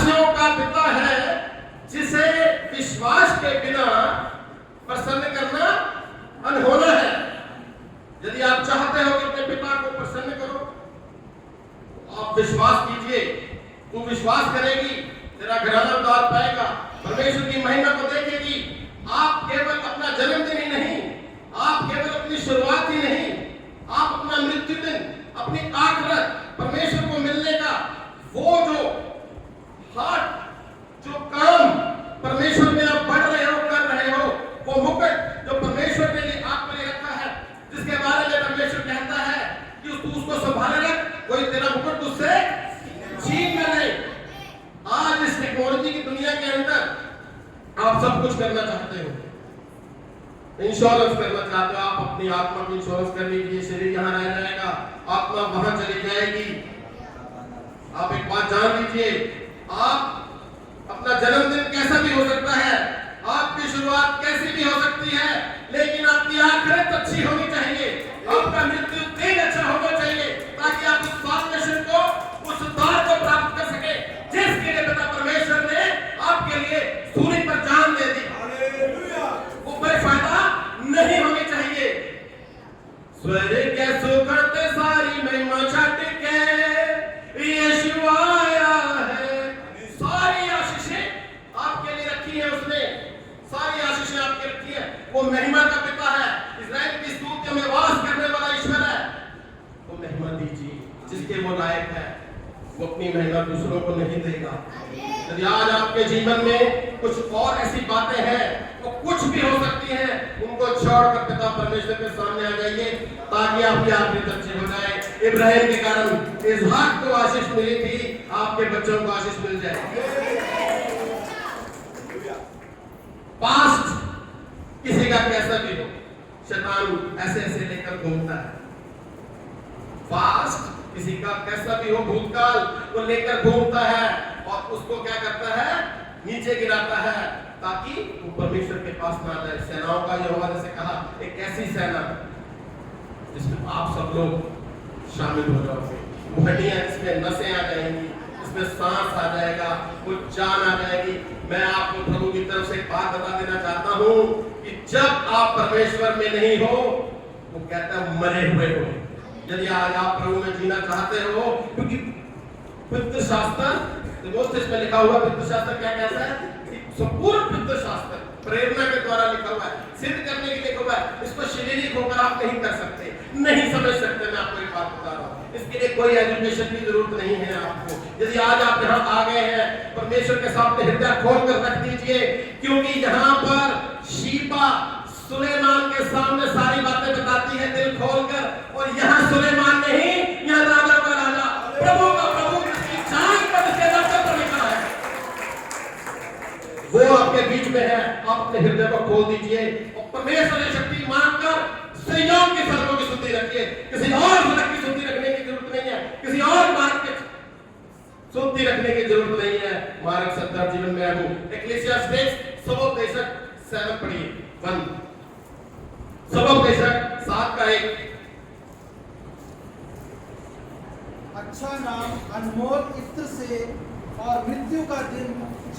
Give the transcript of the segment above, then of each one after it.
विश्वासियों का पिता है, जिसे विश्वास के बिना प्रसन्न करना अनहोना है। यदि आप चाहते हो कि अपने पिता को प्रसन्न करो, आप विश्वास कीजिए। तू विश्वास करेगी, तेरा घराना उद्धार पाएगा, परमेश्वर की महिमा को देखेगी। आप केवल अपना जन्मदिन ही नहीं, आप केवल अपनी शुरुआत ही नहीं, आप अपना मृत्यु दिन, अपनी आखिरत, परमेश्वर को मिलने का वो जो हार्ट, जो काम परमेश्वर में आप बढ़ रहे हो, कर रहे हो, वो मुकुट जो परमेश्वर ने आपके लिए रखा है, जिसके बारे में परमेश्वर कहता है कि तू उसको संभाले रख, कोई तेरा मुकुट तुझसे छीन न ले। आज इस टेक्नोलॉजी की दुनिया के अंदर आप सब कुछ करना चाहते हो, इंश्योरेंस करना चाहते हो, आप अपनी आत्मा की इंश्योरेंस कर लीजिए। शरीर यहाँ रह जाएगा, आत्मा वहां चली जाएगी। आप एक बात जान लीजिए, आप अपना जन्मदिन कैसा भी हो सकता है, आपकी शुरुआत कैसी भी हो सकती है, लेकिन आपकी आखिरत अच्छी होनी चाहिए, आपका मृत्यु दिन अच्छा होना चाहिए, ताकि आप उस साल्वेशन को, उस उद्धार को प्राप्त कर सके जिसके लिए पिता परमेश्वर ने आपके लिए सूली पर जान दे दी। वो बेफायदा नहीं होनी चाहिए। स्वर्ग के सुगंध सारी महिमा छट के यीशु आया है। सारी आशीषें आपके लिए रखी है उसने, सारी आशीषें आपके रखी है। वो महिमा का पिता है, इस्राएल की स्तुति में वास करने वाला ईश्वर है। वो महिमा दीजिए जिसके वो लायक है, वो अपनी महिमा दूसरों को नहीं देगा। यदि आज आपके जीवन में कुछ और ऐसी बातें हैं, वो कुछ भी हो सकती हैं, उनको छोड़कर पिता परमेश्वर के सामने आ जाइए, ताकि आपकी आखिरत अच्छी हो जाए। इब्राहिम के कारण इसहाक को आशीष मिली थी, आपके बच्चों को आशीष मिल जाए। पास्ट किसी का कैसा भी हो, शैतान ऐसे ऐसे लेकर घूमता है। पास्ट किसी का कैसा भी हो, भूतकाल वो लेकर घूमता है और उसको क्या करता है, नीचे गिराता है, ताकि वो परमेश्वर के पास ना जाए। सेनाओं का यहोवा ने कहा, एक ऐसी सेना जिसमें आप सब लोग शामिल हो जाओगे, हड्डियां इसमें नसें आ जाएंगी, इसमें सांस आ जाएगा, कुछ जान आ जाएगी। मैं आपको प्रभु की तरफ से एक बात बता देना चाहता हूं कि जब आप परमेश्वर में नहीं हो, वो कहता है मरे हुए हो। यदि आज आप प्रभु में जीना चाहते हो, क्योंकि पितृ शास्त्र में लिखा हुआ, पितृ शास्त्र क्या कहता है, संपूर्ण पितृ शास्त्र प्रेरणा के द्वारा लिखा हुआ है, सिद्ध करने के लिए लिखा हुआ है। इसको शारीरिक होकर आप नहीं कर सकते, नहीं समझ सकते। मैं आपको एक बात बता रहा हूँ, इसके लिए कोई एजुकेशन की जरूरत नहीं है आपको। यदि आज आप यहाँ आ गए हैं, परमेश्वर के सामने हृदय खोल कर रख दीजिए, क्योंकि यहाँ पर शीबा सुलेमान के सामने सारी बातें बताती है दिल खोलकर, और यहाँ सुलेमान नहीं, यहाँ राजा का राजा, प्रभु का प्रभु, जिसकी जान पर इसके दर्शन पर लिखा है, वो आपके बीच में है। आप अपने हृदय को खोल दीजिए और परमेश्वर की शक्ति मानकर सिय्योन की सड़कों की सुधि रखिए। किसी और सड़क की सुधि रखने की जरूरत नहीं है, किसी और मार्ग की सुधि रखने की जरूरत नहीं है। मार्ग सत्तर जीवन में हूं। इक्लेसियास्टिस सबोपदेशक 7 पढ़िए 1, सबोपदेशक 7 का 1। अच्छा नाम अनमोल इत्र से और मृत्यु का दिन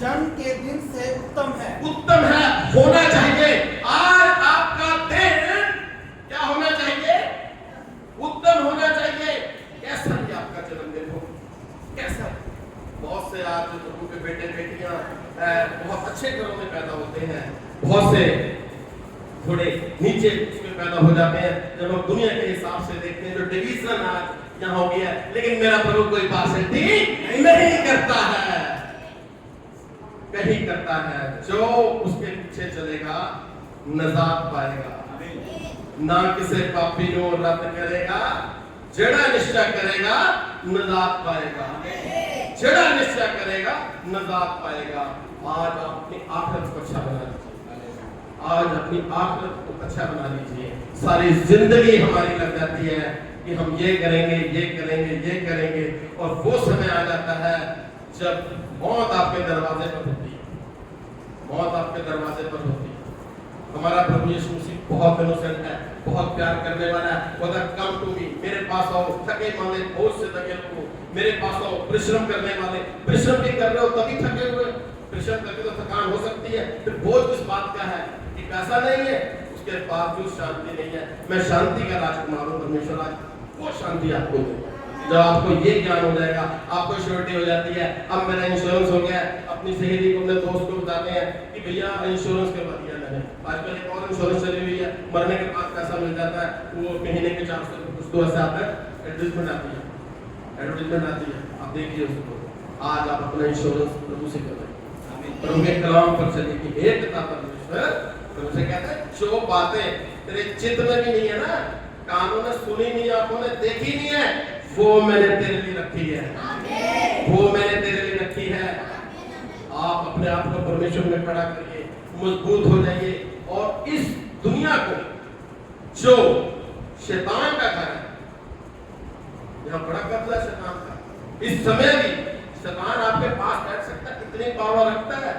जन्म के दिन से उत्तम है। उत्तम है, होना चाहिए। आज आपका दिन क्या होना चाहिए, उत्तम होना चाहिए। कैसा भी आपका जन्मदिन हो, कैसा। बहुत से आज प्रभु के बेटे बेटियां बहुत अच्छे घरों में पैदा होते हैं, बहुत से थोड़े नीचे उसमें पैदा हो जाते हैं। जब हम दुनिया के हिसाब से देखते हैं, जो डिवीजन आज यहाँ हो गया, लेकिन मेरा प्रभु कोई पार्शियलिटी नहीं करता है, नहीं करता है। जो उसके पीछे चलेगा नजात पाएगा। ना किसे पापी को रद्द करेगा, जड़ा निश्चय करेगा नजात पाएगा, जड़ा निश्चय करेगा नजात पाएगा। आज अपनी आखिरत को अच्छा बना लीजिए, आज अपनी आखिरत को अच्छा बना लीजिए। सारी जिंदगी हमारी लग जाती है कि हम ये करेंगे, ये करेंगे, ये करेंगे, और वो समय आ जाता है जब मौत आपके दरवाजे पर होती है, मौत आपके दरवाजे पर होती है। हमारा प्रभु यीशु मसीह बहुत इनोसेंट है, बहुत प्यार करने वाला है। वो कम टू मी, मेरे पास आओ थके मांदे बोझ से थके लोगों, मेरे पास आओ। परिश्रम करने वाले, परिश्रम भी कर रहे हो तभी थके हुए, परिश्रम करके तो थकान हो सकती है, फिर बोझ किस बात का है कि पैसा नहीं है, उसके बावजूद शांति नहीं है। मैं शांति का राजकुमार हूँ, परमेश्वर आज वो शांति आपको दे। जब आपको ये ज्ञान हो जाएगा, आपको श्योरिटी हो जाती है, अब मेरा इंश्योरेंस हो गया है। अपनी सहेली को, अपने दोस्त को बताते हैं कि भैया इंश्योरेंस करवा दिया मैंने। आजकल एक और इंश्योरेंस चली हुई है, मरने के बाद पैसा मिल जाता है, वो महीने के 400 कुछ तो ऐसे आता है, एडवर्टाइजमेंट आती है, आप देखिए उसको। आज आप अपना इंश्योरेंस प्रभु से कर रहे हैं, प्रभु के कलाम पर चलिए कि हे पिता परमेश्वर, प्रभु से कहते हैं जो बातें तेरे चित्त में भी नहीं है ना, कानों ने सुनी नहीं, आंखों ने देखी नहीं है, वो मैंने तेरे लिए रखी है, वो मैंने तेरे लिए रखी है। आप अपने आप को परमेश्वर में खड़ा करिए, मजबूत हो जाइए और इस दुनिया को जो शैतान का घर है, यहाँ बड़ा कत्ल है शैतान का, इस समय भी शैतान आपके पास बैठ सकता है, इतनी पावर रखता है।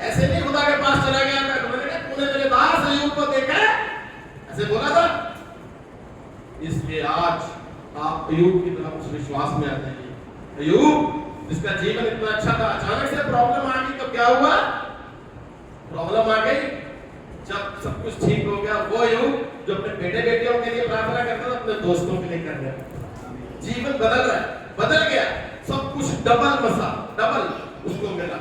ऐसे नहीं खुदा के पास चला गया था, तूने मेरे दास अय्यूब को देखा है, ऐसे बोला था। इसलिए आज आप अय्यूब की तरह उस विश्वास में आ जाइए। अय्यूब जिसका जीवन इतना अच्छा था, अचानक से प्रॉब्लम आ गई तो क्या हुआ? प्रॉब्लम आ गई, जब सब कुछ ठीक हो गया, वो अय्यूब जो अपने बेटे बेटियों के लिए प्रार्थना करता था, अपने दोस्तों के लिए कर रहा है। जीवन बदल रहा है, बदल गया, सब कुछ डबल उसको मिला।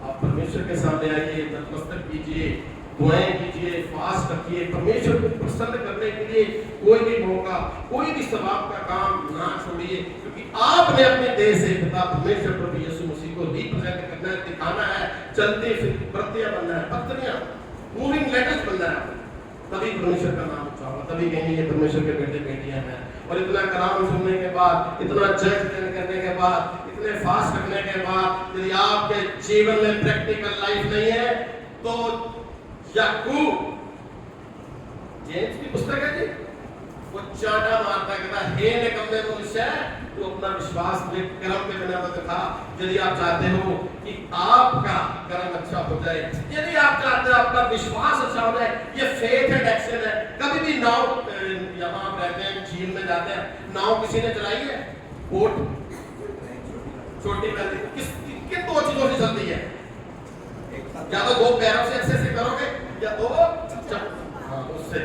आप परमेश्वर के सामने आइए, नतमस्तक कीजिए, दुआएं कीजिए, फास्ट रखिए, परमेश्वर को प्रसन्न करने के लिए कोई भी मौका, कोई भी सवाब का काम ना छोड़िए, क्योंकि आपने अपने देह से पिता परमेश्वर प्रभु यीशु मसीह को रिप्रेजेंट करना है, दिखाना है, चलते फिर प्रतियां बनना है, पत्रियां, मूविंग लेटर्स बनना है। तभी परमेश्वर का नाम उच्चा होगा, तभी कहेंगे ये परमेश्वर के बेटे बेटियां हैं। और इतना कलाम सुनने के बाद, इतना जज करने के बाद, इतने फास्ट रखने के बाद, यदि आपके जीवन में प्रैक्टिकल लाइफ नहीं है तो याकूब, जेम्स की पुस्तक है जी, वो चाटा मारता कहता हे निकम्मे मनुष्य, तो अपना विश्वास कर्म के बिना मत दिखा। यदि आप चाहते हो कि आपका कर्म अच्छा हो जाए, यदि आप चाहते हो आपका विश्वास अच्छा हो जाए, ये फेथ एंड एक्शन है। कभी भी नाव, यहाँ आप रहते हैं, झील में जाते हैं, नाव किसी ने चलाई है? बोट छोटी वाली किन दो चीजों से चलती है? या तो दो पैरों से ऐसे करोगे, या दो उससे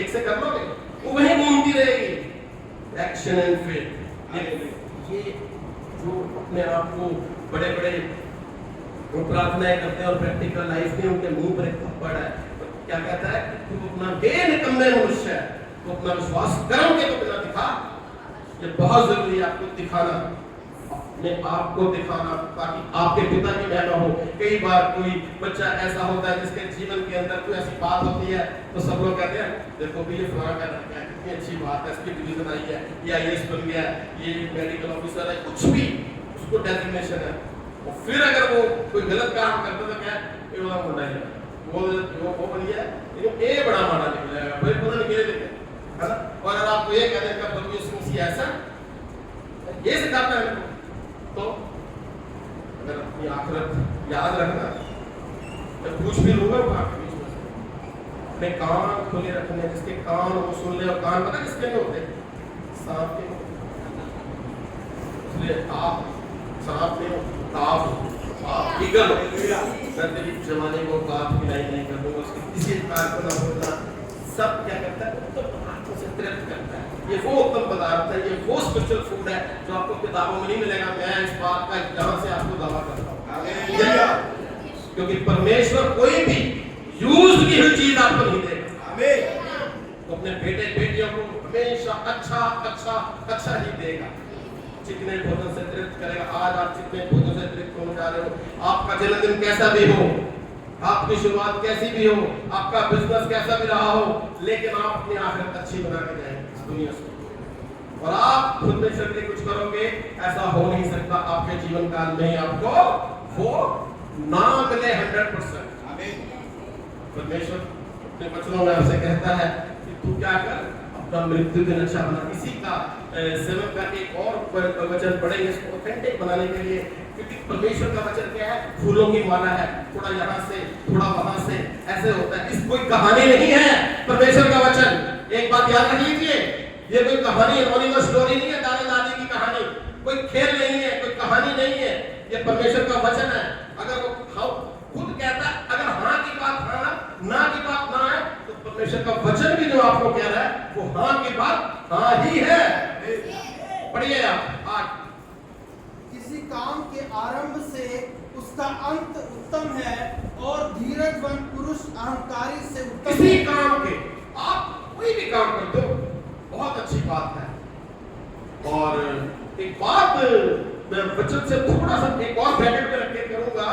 एक से कर लोगे, वो वहीं घूमती रहेगी। एक्शन एंड फेथ, ये जो अपने आप को बड़े बड़े प्रार्थनाएं करते हैं और प्रैक्टिकल लाइफ में उनके मुंह पर एक थप्पड़ है, तो क्या कहता है? तू अपना हे निकम्मे मनुष्य, तो अपना विश्वास कर्म के तो बिना दिखा। ये बहुत जरूरी है आपको दिखाना, अपने आप को दिखाना, ताकि आपके पिता की महिमा हो। कई बार कोई बच्चा ऐसा होता है जिसके जीवन के अंदर कोई ऐसी बात होती है तो सब लोग कहते हैं देखो भी ये फलाना कर रहा है, कितनी अच्छी बात है, इसकी डिवीजन आई है, ये आईएएस बन गया, ये मेडिकल ऑफिसर है, कुछ भी उसको डेजिग्नेशन है। और फिर अगर वो कोई गलत काम करता तो क्या ये वाला मुंडा है, वो बन गया, लेकिन ये बड़ा माड़ा निकलेगा, फिर पता नहीं क्या देते, है ना? और अगर आपको ये कहते हैं कि प्रभु यीशु मसीह ऐसा ये सिखाता है, तो अगर अपनी आखिरत याद रखना, मैं पूछ भी लूंगा आपके बीच में से, अपने कान खुले रखने, जिसके कान वो सुन ले। और कान पता किसके नहीं होते? सांप के। इसलिए आप सांप में आप ईगल हो, मैं तेरी जवानी को काट पिलाई नहीं कर दूंगा, उसके किसी प्रकार को ना बोलना। सब क्या करता है? उत्तम पदार्थों से तृप्त करता है। ये वो उत्तम पदार्थ है, ये वो स्पेशल फूड है जो आपको किताबों में नहीं मिलेगा। मैं इस बात का यहाँ से आपको दावा करता हूँ, क्योंकि परमेश्वर कोई भी यूज की हुई चीज आपको नहीं देगा। तो अपने बेटे बेटियों को हमेशा अच्छा ही देगा, चिकने भोजन से तृप्त करेगा। आज आप चिकने भोजन से तृप्त होने जा रहे हो, आपका जन्मदिन कैसा भी हो, आपकी शुरुआत कैसी भी हो, आपका बिजनेस कैसा भी रहा हो, लेकिन आप अपनी आखिरत अच्छी बना के जाएंगे इस दुनिया से। और आप खुद में से कुछ करोगे, ऐसा हो नहीं सकता आपके जीवन काल में ही आपको वो ना मिले 100%। परमेश्वर अपने वचनों में आपसे कहता है कि तू क्या कर, अपना मृत्यु दिन अच्छा बना। इसी का सेवन का एक और वचन पढ़ेंगे इसको ऑथेंटिक बनाने के लिए, क्योंकि परमेश्वर का वचन क्या है? फूलों की माला है, थोड़ा यहाँ से थोड़ा वहां से ऐसे होता है। इस कोई कहानी नहीं है परमेश्वर का वचन। एक बात याद रख लीजिए, ये कोई कहानी एनोनिमस स्टोरी नहीं है, दादा दादी की कहानी, कोई खेल नहीं है, कोई कहानी नहीं है। ये परमेश्वर का वचन है। अगर वो खुद कहता है, अगर हाँ की बात हाँ, ना की बात ना है, तो परमेश्वर का वचन भी जो आपको कह रहा है वो हाँ की बात हाँ ही है। पढ़िए आप आज। किसी काम के आरंभ से उसका अंत उत्तम है और धीरजवान पुरुष अहंकारी से उत्तम किसी है। काम के, आप कोई भी काम कर दो, बहुत अच्छी बात है। और एक बात मैं वचन से थोड़ा सा एक और ब्रैकेट में रख के करूंगा।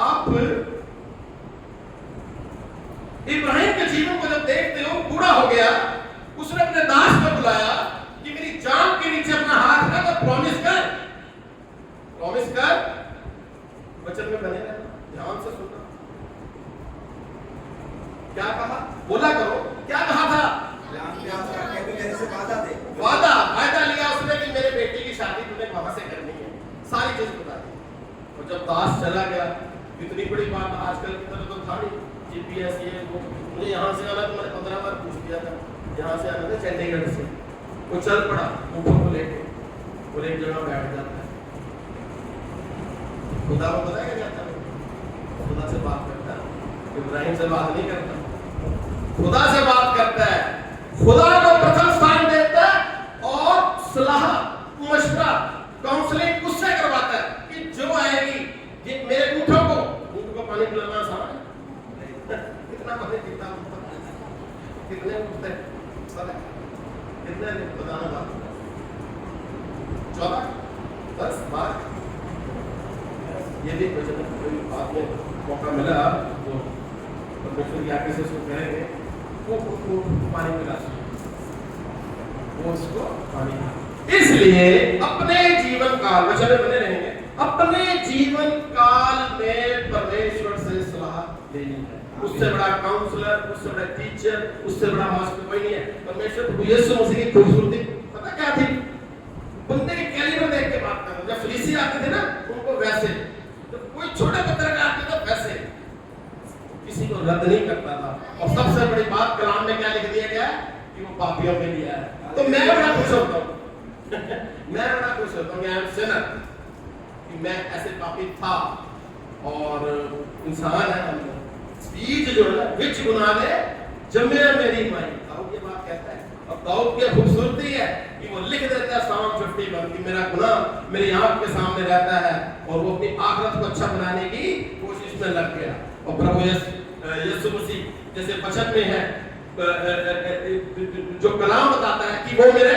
आप इब्राहिम के जीवन को जब देखते हो, बूढ़ा हो गया, उसने अपने दास को बुलाया कि मेरी जान के नीचे अपना हाथ रख और प्रॉमिस कर, वचन में बने रहना, ध्यान से सुनना। क्या कहा? बोला करो, क्या कहा था? वादा लिया उसने कि मेरे बेटी की शादी तुम्हें वहां से करनी है, सारी चीज बता दी। और जब दास चला गया, इतनी बड़ी बात आजकल की तरह तो था नहीं, जीपीएस ये वो, मुझे यहाँ से आना, तो मैंने 15 बार पूछ दिया था, यहाँ से आना था चंडीगढ़ से। वो चल पड़ा ऊपर को लेके, वो एक जगह बैठ जाता है। खुदा को पता है क्या कहता है? खुदा से बात करता है, इब्राहिम से बात नहीं करता, खुदा से बात करता है। खुदा को प्रथम स्थान देता है और सलाह मशवरा काउंसलिंग उससे करवाता है कि जो आएगी, ये मेरे ऊँटों को पानी पिलाना आसान है? कितना पानी पीता हूँ, कितने उठते कितने बताना बात 14 10 12। ये भी कोई बात में मौका मिला तो परमेश्वर की आज्ञा से उसको कहेंगे वो पानी पिला, वो उसको पानी। इसलिए अपने जीवन काल में चले बने रहेंगे, अपने जीवन काल में परमेश्वर से सलाह लेनी है। उससे बड़ा काउंसलर, उससे बड़ा टीचर, उससे बड़ा मास्टर कोई नहीं है। परमेश्वर प्रभु यीशु मसीह की खूबसूरती पता क्या थी? बंदे के कैलिबर देख के बात करना। जब फरीसी आते थे ना, उनको वैसे, जब कोई छोटे पत्रकार आते थे वैसे, किसी को रद्द नहीं करता था। और सबसे बड़ी बात कलाम में क्या लिख दिया गया कि वो पापियों के लिए है। तो मैं बड़ा खुश होता हूँ मैं बड़ा खुश होता हूँ, आई एम सिनर, कि मैं ऐसे पापी था और इंसान है। हम बीज जो है विच गुनाह ने जमे मेरी माई, दाऊद ये बात कहता है। और दाऊद की खूबसूरती है कि वो लिख देता है Psalm 51 कि मेरा गुनाह मेरी आंख के सामने रहता है, और वो अपनी आखिरत को अच्छा बनाने की कोशिश में लग गया। और प्रभु यीशु मसीह जैसे वचन में है, जो कलाम बताता है कि वो मेरे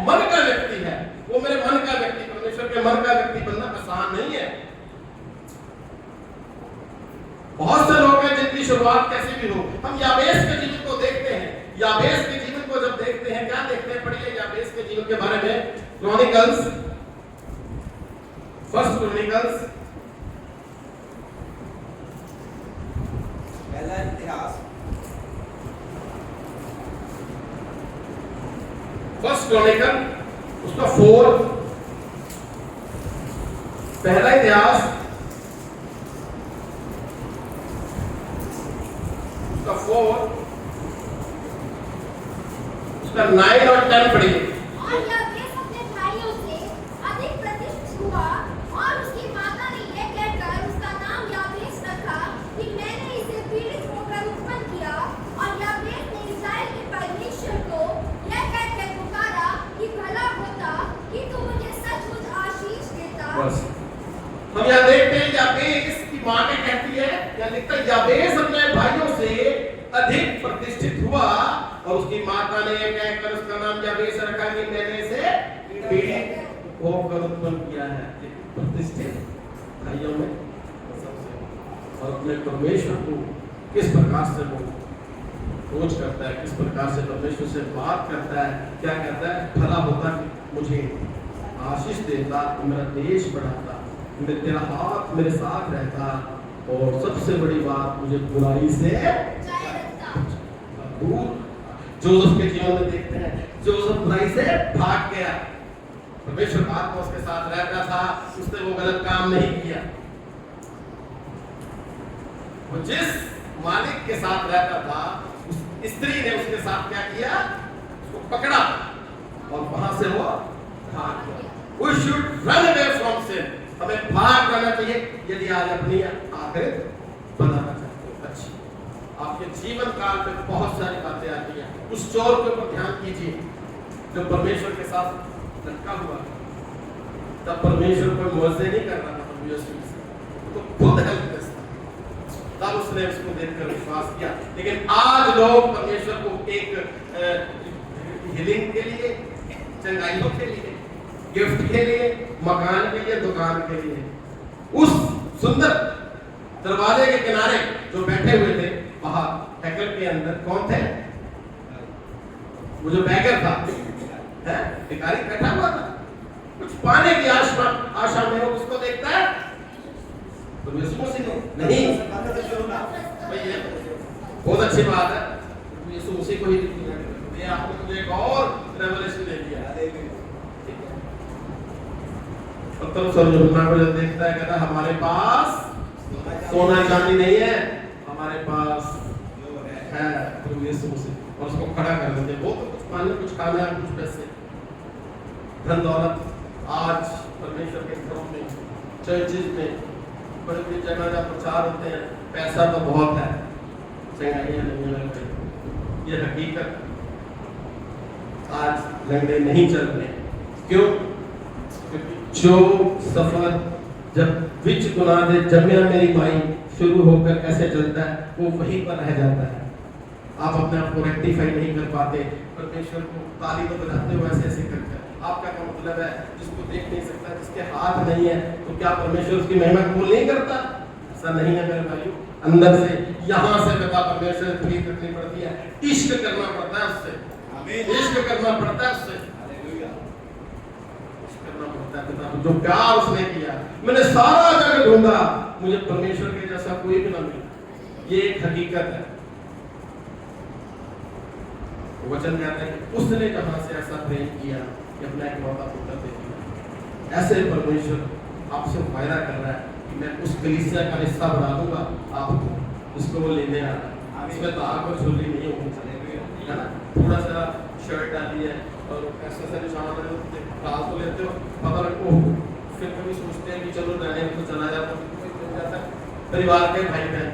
मन का व्यक्ति है, वो मेरे मन का व्यक्ति, परमेश्वर के मन का व्यक्ति बनना आसान नहीं है। बहुत से लोग हैं जिनकी शुरुआत कैसी भी हो। हम याबेस के जीवन को देखते हैं, याबेस के जीवन को जब देखते हैं, क्या देखते हैं? पढ़िए याबेस के जीवन के बारे में, क्रॉनिकल्स, फर्स्ट क्रॉनिकल्स, पहला इतिहास, फर्स्ट क्रॉनिकल उसका 4, पहला इतिहास उसका 4, उसका 9 और 10 पढ़िए। और याबेस अपने भाइयों से अधिक प्रतिष्ठित हुआ, और उसकी माता ने यह कहकर उसका नाम याबेस रखा कि मैंने इसे पीड़ित होकर उत्पन्न किया। और याबेस ने इस्राएल के परमेश्वर को यह कहकर पुकारा कि भला होता कि तू मुझे सचमुच आशीष देता। बस हम यहाँ देखते हैं याबेस की माँ ने कहती है, या लिखता है याबेस अपने भाइयों से अधिक प्रतिष्ठित हुआ, और उसकी माता ने यह कहकर उसका नाम याबेस रखा कि मैंने इसे पीड़ित होकर उत्पन्न किया है। प्रतिष्ठित भाइयों में सबसे, और अपने परमेश्वर को किस प्रकार से वो खोज करता है, किस प्रकार से परमेश्वर से बात करता है। क्या कहता है? भला होता कि मुझे आशीष देता, मेरा देश बढ़ाता, तेरा हाथ मेरे साथ रहता, और सबसे बड़ी बात मुझे बुराई से दूर। जोसेफ के जीवन में देखते हैं, जोसेफ बुराई से भाग गया, परमेश्वर आत्मा उसके साथ रहता था, उसने वो गलत काम नहीं किया। वो जिस मालिक के साथ रहता था, उस स्त्री ने उसके साथ क्या किया? उसको पकड़ा और वहां से वो भाग गया। We should run away from sin. हमें भाग जाना चाहिए यदि आज अपनी आखिरत बनाना चाहते हो अच्छी। आपके जीवन काल में बहुत सारी बातें आती हैं। उस चोर के ऊपर ध्यान कीजिए जो परमेश्वर के साथ लटका हुआ है। तब परमेश्वर को मुआवजे नहीं कर रहा था तो खुद हेल्पलेस था, तब उसने उसको देखकर विश्वास किया। लेकिन आज लोग परमेश्वर को एक हीलिंग के लिए, चंगाइयों के लिए, गिफ्ट के लिए, मकान के लिए, दुकान के लिए, उस सुंदर दरवाजे के किनारे जो बैठे हुए थे बाहर हैकल के अंदर, कौन थे? वो जो बैगर था, भिखारी बैठा हुआ था, कुछ पाने की आशा में वो उसको देखता है तो नहीं। भैया बहुत अच्छी बात है, यीशु उसी को ही ये आपने मुझे एक और रेवलेशन दे दिया। तो यूहन्ना को जब देखता है कहता हमारे पास सोना चांदी नहीं है, हमारे पास है प्रभु यीशु मसीह, और उसको खड़ा कर देते। वो तो कुछ पाने, कुछ खाना, कुछ पैसे, धन दौलत। आज परमेश्वर के घरों में, चर्चेज में, बड़ी बड़ी जगह जहाँ प्रचार होते हैं, पैसा तो बहुत है, चंगाइयाँ नहीं है। ये हकीकत आज लंगड़े नहीं चल रहे। क्यों? क्योंकि जो सफर जब विच गुना दे जमिया मेरी माई शुरू होकर कैसे चलता है वो वहीं पर रह जाता है। आप अपने आप को रेक्टिफाई नहीं कर पाते, परमेश्वर को ताली तो बजाते हो ऐसे ऐसे करके। आपका क्या मतलब है? जिसको देख नहीं सकता, जिसके हाथ नहीं है, तो क्या परमेश्वर उसकी महिमा कबूल नहीं करता? ऐसा नहीं है मेरे भाइयों। अंदर से यहाँ से पिता परमेश्वर की करनी पड़ती है, इश्क करना पड़ता है उससे, इश्क करना पड़ता है उससे, इश्क करना पड़ता है पिता। जो प्यार उसने किया, मैंने सारा जगह ढूंढा, मुझे परमेश्वर के जैसा कोई भी ना मिला। ये एक हकीकत है। वचन कहता है कि उसने जहां से ऐसा प्रेम किया कि अपना इकलौता पुत्र दे दिया। ऐसे परमेश्वर आपसे वायदा कर रहा है कि मैं उस कलीसिया का हिस्सा बना दूंगा आपको, जिसको वो लेने आ रहा है। इसमें दाग और झोली नहीं होगी, है ना? थोड़ा सा शर्ट डाली है और ऐसा सा निशान डाल तो लेते हो, पता रखो, फिर कभी सोचते हैं कि चलो रहने को चला जाता, परिवार के भाई बहन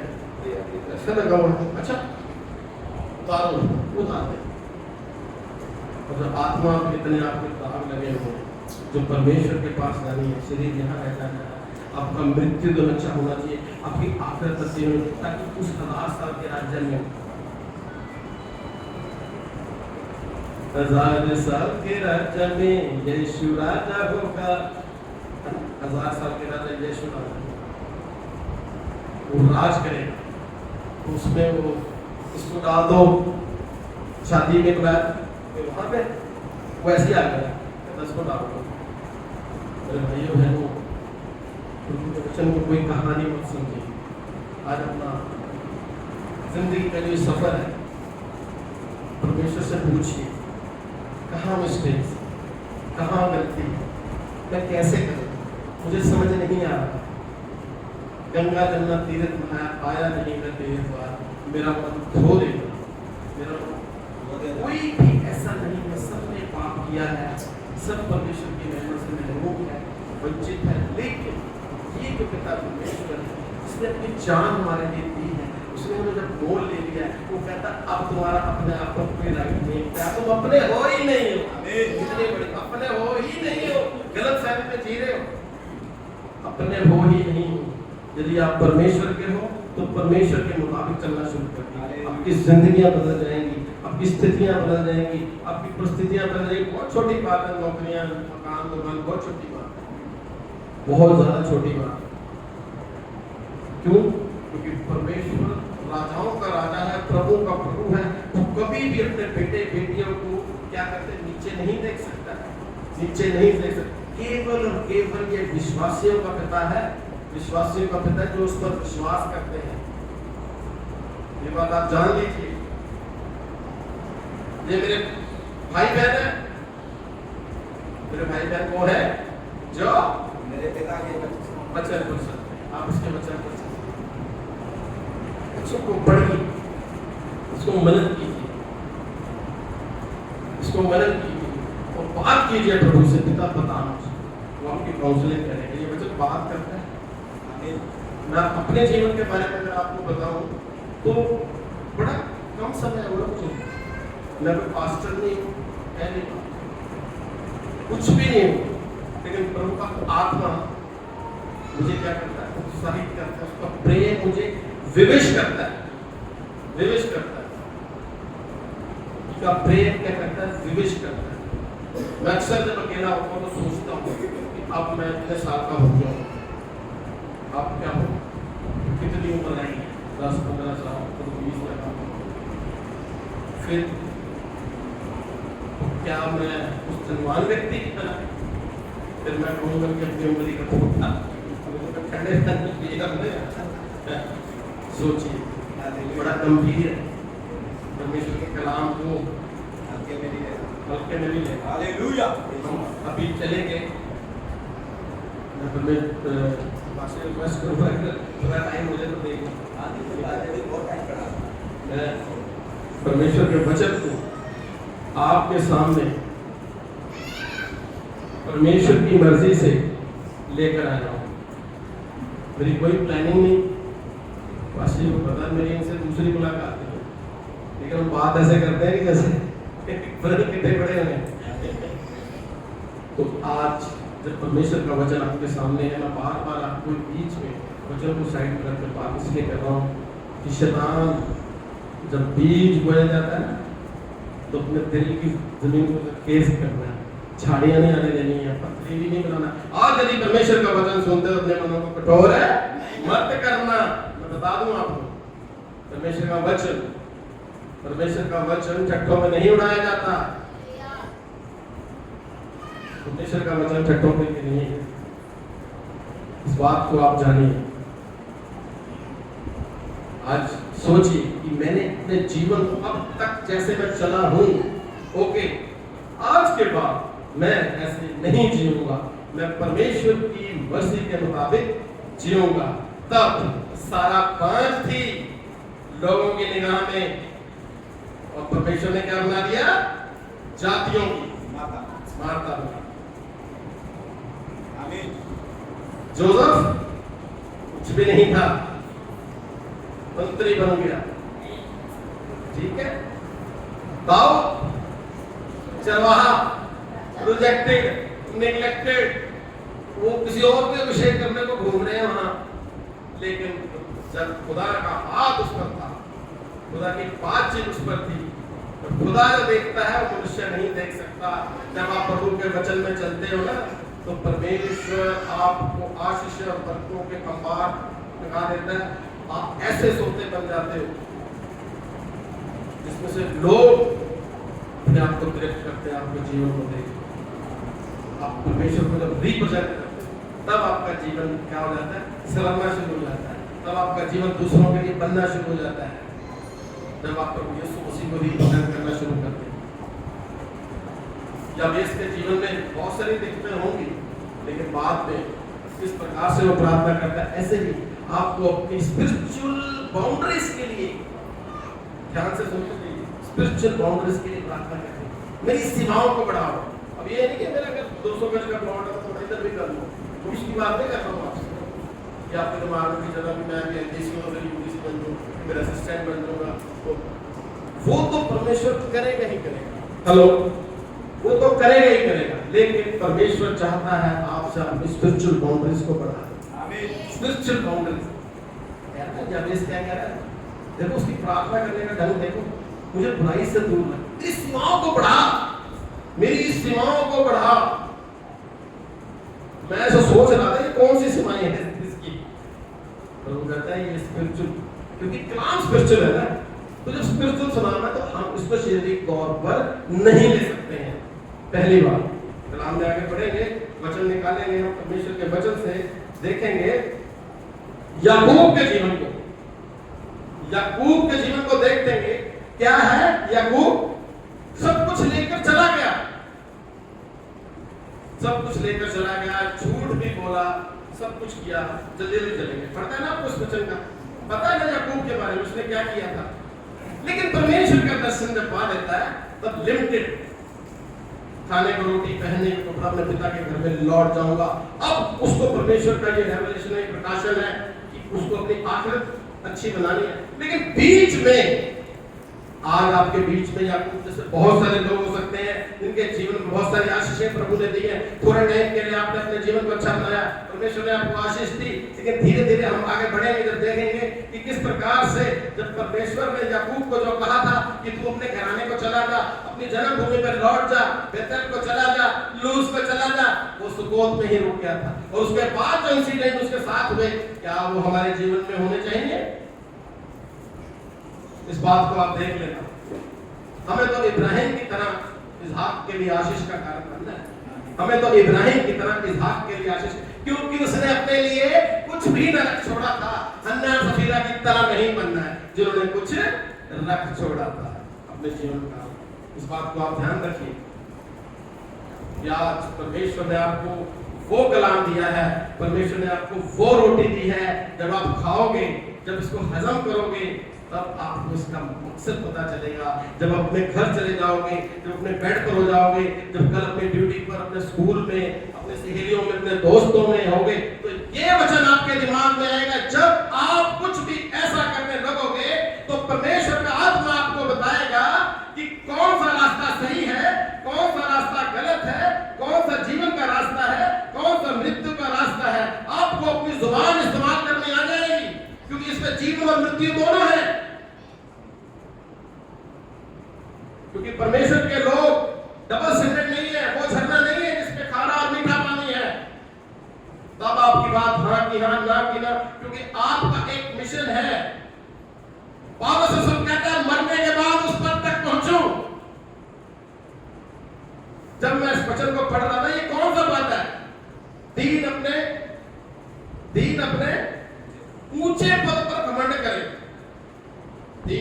ऐसा लगा हुआ, अच्छा उतारो, उतार दे। और जब आत्मा में इतने आपके दाग लगे हो, जो परमेश्वर के पास जानी है, शरीर यहाँ रह जाना है, आपका मृत्यु तो अच्छा होना चाहिए, आपकी आखिरत अच्छी होनी चाहिए, ताकि उस 1000 साल के राज्य में 1000 साल के राज्य में यीशु राजा होगा। 1000 साल के राज्य यीशु राजा, वो राज करेगा। उसमें वो इसको डाल दो शादी में बाद वहां पे वैसे आ गया, उसको डाल दो। अरे भाइयों बहनों, वचन को कोई कहानी मत समझिए। आज अपना जिंदगी का जो सफर है, परमेश्वर से पूछिए कहाँ मिस्टेक, कहाँ गलती, मैं कैसे करूँ, मुझे समझ नहीं आ रहा। गंगा जमुना तीर्थ मनाया, पाया नहीं मैं तीर्थ द्वार, मेरा मन धो देगा, मेरा कोई भी ऐसा नहीं है, सबने पाप किया है, सब परमेश्वर की महिमा से महरूम है, वंचित है। लेकिन ये जो पिता परमेश्वर है, उसने अपनी जान हमारे लिए दी है, उसने हमें जब मोल ले लिया है, वो कहता अब तुम्हारा अपने आप पर कोई राइट नहीं, क्या तुम अपने हो ही नहीं हो, इतने बड़े अपने हो ही नहीं हो, गलत फहमी में जी रहे हो, अपने हो ही नहीं हो। यदि आप परमेश्वर के हो तो परमेश्वर के मुताबिक चलना शुरू कर दीजिए, आपकी जिंदगियां बदल जाएंगी, आपकी स्थितियां बदल जाएंगी, आपकी परिस्थितियां बदल जाएंगी। बहुत छोटी बात है, नौकरियां, मकान, दुकान, बहुत छोटी बात है, बहुत ज्यादा छोटी बात है। क्यों? क्योंकि परमेश्वर राजाओं का राजा है, प्रभु का प्रभु है, वो कभी भी अपने बेटे बेटियों को क्या करते, नीचे नहीं देख सकता, नीचे नहीं देख सकता। केवल और केवल ये विश्वासियों का पिता है, विश्वासियों का पिता जो उस पर विश्वास करते हैं। ये बात आप जान लीजिए। ये मेरे भाई बहन है, मेरे भाई बहन वो है जो मेरे पिता के वचन कर सकते हैं, आप उसके वचन कर सकते हैं। बच्चों को पढ़िए, उसको मदद कीजिए, उसको उसको मनन कीजिए और बात कीजिए प्रभु से, पिता बता मुझे, वो आपकी काउंसलिंग करेंगे। ये वचन बात करता है। मैं अपने जीवन के बारे में अगर आपको बताऊं तो बड़ा कम समय हुआ मुझे, मैं कोई पास्टर नहीं हूँ, है नहीं, कुछ भी नहीं हूँ, लेकिन प्रभु का आत्मा मुझे क्या करता है, उत्साहित करता है, उसका प्रेम मुझे विविश करता है, विविश करता है, उसका प्रेम क्या करता है, विविश करता है। मैं अक्सर जब अकेला होता हूँ तो सोचता हूँ कि अब मैं इतने साल का हो गया हूँ, अब क्या हो, कितनी उम्र आई है, 10-15 साल, 20 तक, फिर क्या मैं उस धनवान व्यक्ति की तरह, फिर मैं कहूँगा कि अपनी उम्र का छोटा सोचिए, बड़ा गंभीर है। परमेश्वर के कलाम को हल्के में नहीं ले। हालेलुया। अभी चलेंगे, मैं रिक्वेस्ट करूँगा थोड़ा टाइम मुझे तो देंगे। परमेश्वर के वचन को आपके सामने परमेश्वर की मर्जी से लेकर आया हूँ। मेरी कोई प्लानिंग नहीं, वाशी को पता मेरी इनसे दूसरी मुलाकात है, लेकिन हम बात ऐसे करते हैं कि जैसे कितने बड़े हैं। तो आज जब परमेश्वर का वचन आपके सामने है, मैं बार बार आपको बीच में वचन को साइड में रखकर बात इसलिए कर रहा हूँ कि शैतान जब बीज बोया जाता है तो अपने दिल की जमीन को केस करना है, झाड़ियां नहीं आने देनी है, पथरीली नहीं बनाना। आज यदि परमेश्वर का वचन सुनते हो अपने मनों को कठोर है मत करना। मैं बता दूं आपको, परमेश्वर का वचन चट्टों में नहीं उड़ाया जाता। परमेश्वर का वचन चट्टों पे नहीं है, इस बात को आप जानिए। आज सोचिए कि मैंने अपने जीवन को अब तक जैसे मैं चला हूं, ओके, आज के बाद मैं ऐसे नहीं जीऊंगा, मैं परमेश्वर की मर्जी के मुताबिक जीऊंगा। तब सारा पांच थी लोगों की निगाह में, और परमेश्वर ने क्या बना दिया, जातियों की माता बना। आमीन। जोसेफ कुछ भी नहीं था, मंत्री बन गया, ठीक है। दाऊद चरवाहा, रिजेक्टेड, नेग्लेक्टेड, वो किसी और के अभिषेक करने को घूम रहे हैं वहां, लेकिन जब खुदा का हाथ उस पर था, खुदा की बातचीत उस पर थी, तो खुदा जो देखता है वो मनुष्य नहीं देख सकता। जब आप प्रभु के वचन में चलते हो ना, तो परमेश्वर आपको आशीष और बरकतों के अंबार लगा देता है। आप ऐसे सोते बन जाते हो जिसमें से लोग अपने आप को डायरेक्ट करते हैं, आपके जीवन को देखते। आप परमेश्वर को जब रिप्रेजेंट करते हो, तब आपका जीवन क्या हो जाता है, सराहना शुरू हो जाता है। तब आपका जीवन दूसरों के लिए बनना शुरू हो जाता है, जब आप प्रभु यीशु मसीह को रिप्रेजेंट करना शुरू करते हैं। जब इसके जीवन में बहुत सारी दिक्कतें होंगी, लेकिन बाद में इस प्रकार से वो प्रार्थना करता है। ऐसे ही आपको अपनी स्पिरिचुअल बाउंड्रीज के लिए, ध्यान से सुनते रहिए, स्पिरिचुअल बाउंड्रीज के लिए प्रार्थना करते हैं। मेरी सीमाओं को बढ़ाओ। अब ये नहीं कि मेरा अगर 200 गज का प्लॉट है तो इधर भी कर लो, तो उसकी बात नहीं कर रहा हूँ आपसे कि आपके दिमाग में जगह भी मैं एलडीसी बन जाऊँ, मेरा असिस्टेंट बन जाऊंगा, तो वो तो परमेश्वर करेगा ही करेगा। हेलो, वो तो करेगा ही करेगा, लेकिन परमेश्वर चाहता है आपसे अपनी स्पिरिचुअल बाउंड्रीज को बढ़ाएं। स्पिरिचुअल बाउंड्रीज क्या कह रहा है, देखो उसकी प्रार्थना करने का ढंग देखो, मुझे बुराई से दूर रख, मेरी सीमाओं को बढ़ा, मेरी सीमाओं को बढ़ा। मैं ऐसा सोच रहा था कि कौन सी सीमाएं हैं इसकी, तो वो कहता है ये स्पिरिचुअल, क्योंकि कलाम स्पिरिचुअल है ना, तो जब स्पिरिचुअल सुनाना है तो हम इसको शारीरिक तौर पर नहीं ले सकते हैं। पहली बात, कलाम में आगे बढ़ेंगे, वचन निकालेंगे हम परमेश्वर के वचन से, देखेंगे याकूब के जीवन को, याकूब के जीवन को देख देंगे। क्या है, याकूब सब कुछ लेकर चला गया, सब कुछ लेकर चला गया, झूठ भी बोला, सब कुछ किया। जल्दी जल्दी चलेंगे, पढ़ता है ना आपको इस वचन का, पता है ना याकूब के बारे में उसने क्या किया था। लेकिन परमेश्वर का दर्शन जब पा लेता है तब लिमिटेड खाने को रोटी, पहनने को कपड़ा, अपने पिता के घर में लौट जाऊंगा। अब उसको परमेश्वर का ये रेवलेशन है, प्रकाशन है कि उसको अपनी आखिरत अच्छी बनानी है। लेकिन बीच में आज आपके बीच में याकूब जैसे बहुत सारे लोग हो सकते हैं जिनके जीवन में बहुत सारी आशीषें प्रभु ने दी है। थोड़े टाइम के लिए आपने अपने जीवन को अच्छा बनाया, परमेश्वर ने आपको आशीष दी, लेकिन धीरे धीरे हम आगे बढ़ेंगे जब देखेंगे कि किस प्रकार से जब परमेश्वर ने याकूब को जो कहा था कि तू अपने घराने को चला जा, अपनी जन्मभूमि पर लौट जा, बेतेल को चला जा, लूज को चला जा, वो सुकोत में ही रुक गया था। और उसके बाद जो इंसिडेंट उसके साथ हुए, क्या वो हमारे जीवन में होने चाहिए? इस बात को आप देख लेना। हमें तो इब्राहिम की तरह इसहाक के लिए आशीष का कारण बनना है। हमें तो इब्राहिम की तरह इसहाक के लिए आशीष, क्योंकि उसने अपने लिए कुछ भी न रख छोड़ा था। हन्ना सफीरा की तरह नहीं बनना है जिन्होंने कुछ रख छोड़ा था अपने जीवन का। इस बात को आप ध्यान रखिए। आज परमेश्वर ने आपको वो कलाम दिया है, परमेश्वर ने आपको वो रोटी दी है, जब आप खाओगे, जब इसको हजम करोगे, तब आपको इसका मकसद पता चलेगा। जब अपने घर चले जाओगे, जब अपने बेड पर हो जाओगे, जब कल अपनी ड्यूटी पर, अपने स्कूल में, अपने सहेलियों में, अपने दोस्तों में होगे, तो ये वचन आपके दिमाग में आएगा। जब आप कुछ भी ऐसा करने लगोगे तो परमेश्वर का आत्मा आपको बताएगा कि कौन सा रास्ता सही है, कौन सा रास्ता गलत है, कौन सा जीवन का रास्ता है, कौन सा मृत्यु का रास्ता है। आपको अपनी जुबान इस्तेमाल करनी आ जाएगी, क्योंकि इसमें जीवन और मृत्यु दोनों है। क्योंकि परमेश्वर के लोग डबल स्टैंडर्ड नहीं है, वो झरना नहीं है जिसमें खारा और मीठा पानी है। तब आपकी बात हाँ की हाँ, ना की ना, क्योंकि आपका एक मिशन है। पौलुस रसूल कहता है मरने के बाद उस पद तक पहुंचूं। जब मैं इस वचन को पढ़ रहा था, ये कौन सा बात है? दीन अपने ऊंचे पद पर घमंड करे। ये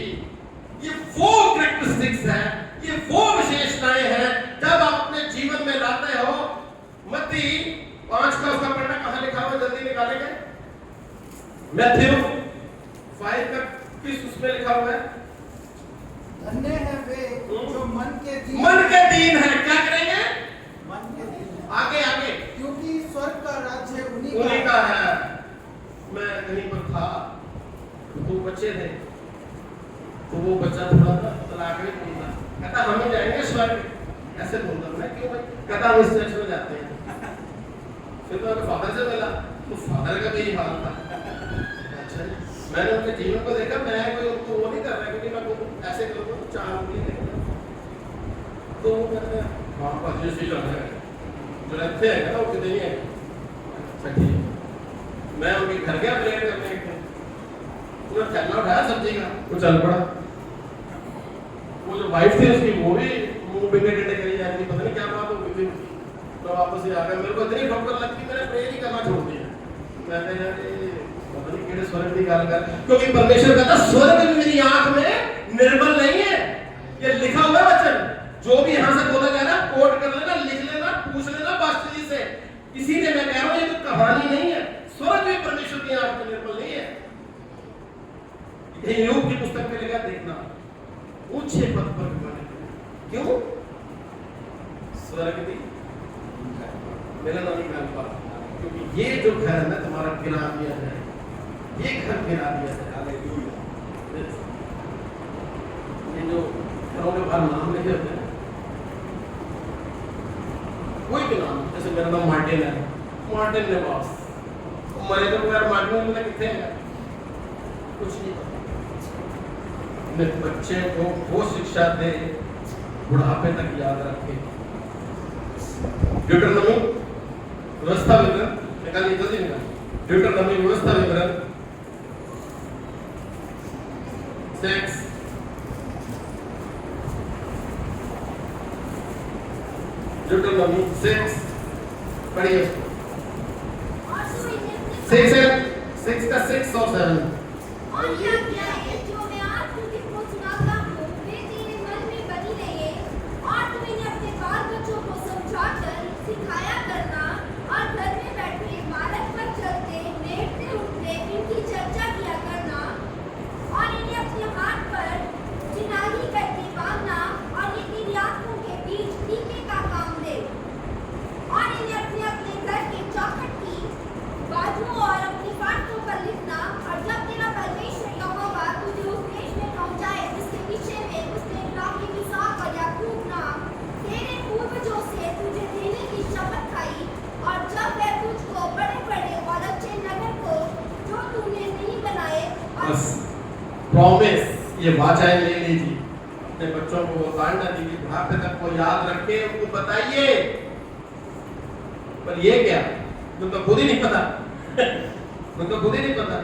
वो कैरेक्टरिस्टिक्स है, ये वो विशेषताएं हैं जब आप अपने जीवन में लाते हो। मत्ती 5 का उसका पढ़ना कहां लिखा हुआ, जल्दी निकालेंगे। मैथ्यू 5 का किस उसमें लिखा हुआ है? धन्य है वे जो मन के दीन है। क्या करेंगे? मन के दीन है। आगे क्योंकि स्वर्ग का राज्य उन्हीं का है। मैं कहीं पर था, दो बच्चे थे, तो वो बच्चा थोड़ा सा तलाक में बोलता, कहता हम ही जाएंगे स्वर्ग। ऐसे बोलता मैं, क्यों भाई? कहता हम इस चर्च में जाते हैं। फिर तो फादर से मिला, तो फादर का भी यही हाल था। अच्छा, मैंने उनके जीवन को देखा, मैं कोई उनको वो नहीं कर रहा, क्योंकि मैं ऐसे करूँगा 4 उंगली देखूंगा, तो वो कहते हैं हाँ बस ये चीज है जो रहते हैं ना, वो कितने हैं। अच्छा ठीक है, मैं उनके घर गया प्रेयर करने के, उन्होंने चलना उठाया सब्जी का, वो चल पड़ा। वो जो वाइफ थी उसकी, वो भी मुंह बिंगे टेढ़े करी जा रही, पता नहीं क्या बात हो गई थी। तो वापस ही आ गया। मेरे को इतनी ठोकर लगी, मैंने प्रेयर ही करना छोड़ दिया। मैं कह यार ये पता नहीं किहड़े स्वर्ग की गल कर, क्योंकि परमेश्वर कहता स्वर्ग भी मेरी आंख में निर्मल नहीं है। ये लिखा हुआ वचन, जो भी यहां से बोला जा रहा है कोट कर लेना, लिख लेना, पूछ लेना पास्टर जी से। इसीलिए मैं कह रहा हूं ये तो कहानी नहीं है, स्वर्ग भी परमेश्वर की आंख में निर्मल नहीं है। योग की पुस्तक में लिखा, देखना ऊंचे पद पर घमंड, क्यों? स्वर्ग भी मिलन वाली बात, क्योंकि ये जो घर है तुम्हारा गिरा दिया है, ये घर गिरा दिया है। हालेलुया। ये जो घरों के बाहर नाम लिखे होते हैं, कोई भी नाम, जैसे मेरा नाम मार्टिन है, मार्टिन निवास, मरे तो यार मार्टिन ने कितने हैं, कुछ नहीं पता। अपने बच्चे को वो शिक्षा दे, बुढ़ापे तक याद रखे। ड्यूटरनोमी व्यवस्था विवरण निकालिए, जल्दी निकालिए। ड्यूटरनोमी व्यवस्था विवरण 6, ड्यूटरनोमी 6 पढ़िए उसको। 6 का 6 और 7। और क्या किया है जो मैं आज तुझको सुनाता हूँ, वे तेरे मन में बनी रहे, और तू इन्हें अपने बाल बच्चों को समझाकर सिखाया करना, और घर में बैठे मार्ग पर चलते, लेटते उठते इनकी चर्चा किया करना, और इन्हें अपने हाथ पर चिन्हारी करके बांधना, और ये तेरी आंखों के बीच टीके का काम प्रॉमिस, ये वाचाएं ले लीजिए, अपने बच्चों को वो ताड़ना दीजिए, बुढ़ापे तक वो याद रखे, उनको बताइए। पर ये क्या, उनको खुद ही नहीं पता उनको खुद ही नहीं पता।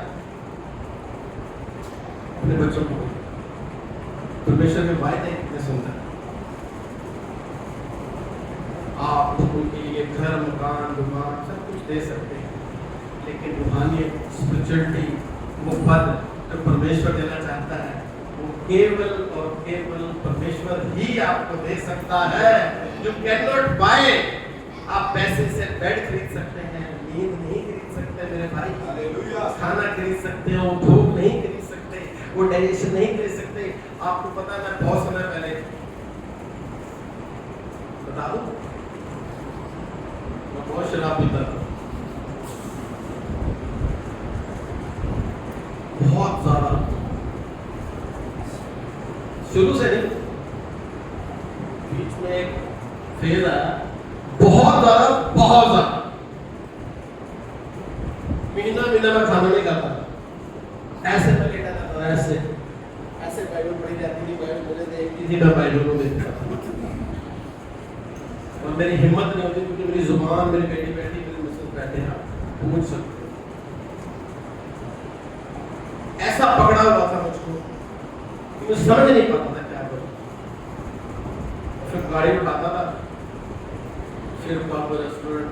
अपने बच्चों को परमेश्वर के वायदे कितने सुंदर, आप उनके लिए घर, मकान, दुकान सब कुछ दे सकते हैं, लेकिन रूहानियत, स्पिरिचुअलिटी, वो पद जो परमेश्वर देना चाहता है, वो केवल और केवल परमेश्वर ही आपको दे सकता है। You can not buy. आप पैसे से बेड खरीद सकते हैं, नींद नहीं खरीद सकते मेरे भाई। हालेलुया। खाना खरीद सकते हो, भूख नहीं खरीद सकते, वो डाइजेशन नहीं खरीद सकते। आपको पता है, मैं बहुत समय पहले बता दूं, मैं बहुत शराब पीता था, बहुत ज्यादा, शुरू से नहीं, बीच में एक फेज आया, बहुत ज्यादा, बहुत ज्यादा, महीना मैं खाना नहीं खाता, ऐसे मैं लेटा जाता था, ऐसे बाइबल पढ़ी जाती थी, बाइबल मुझे देखती थी, मैं बाइबल को देखता था, और मेरी हिम्मत नहीं होती, क्योंकि मेरी जुबान, मेरी बेटी बैठी, मेरे मिसेस बैठे हैं, पूछ सकते, ऐसा पकड़ा हुआ था मुझको, मुझे समझ नहीं पाता था क्या करूं। फिर गाड़ी उठाता था, फिर पापा रेस्टोरेंट,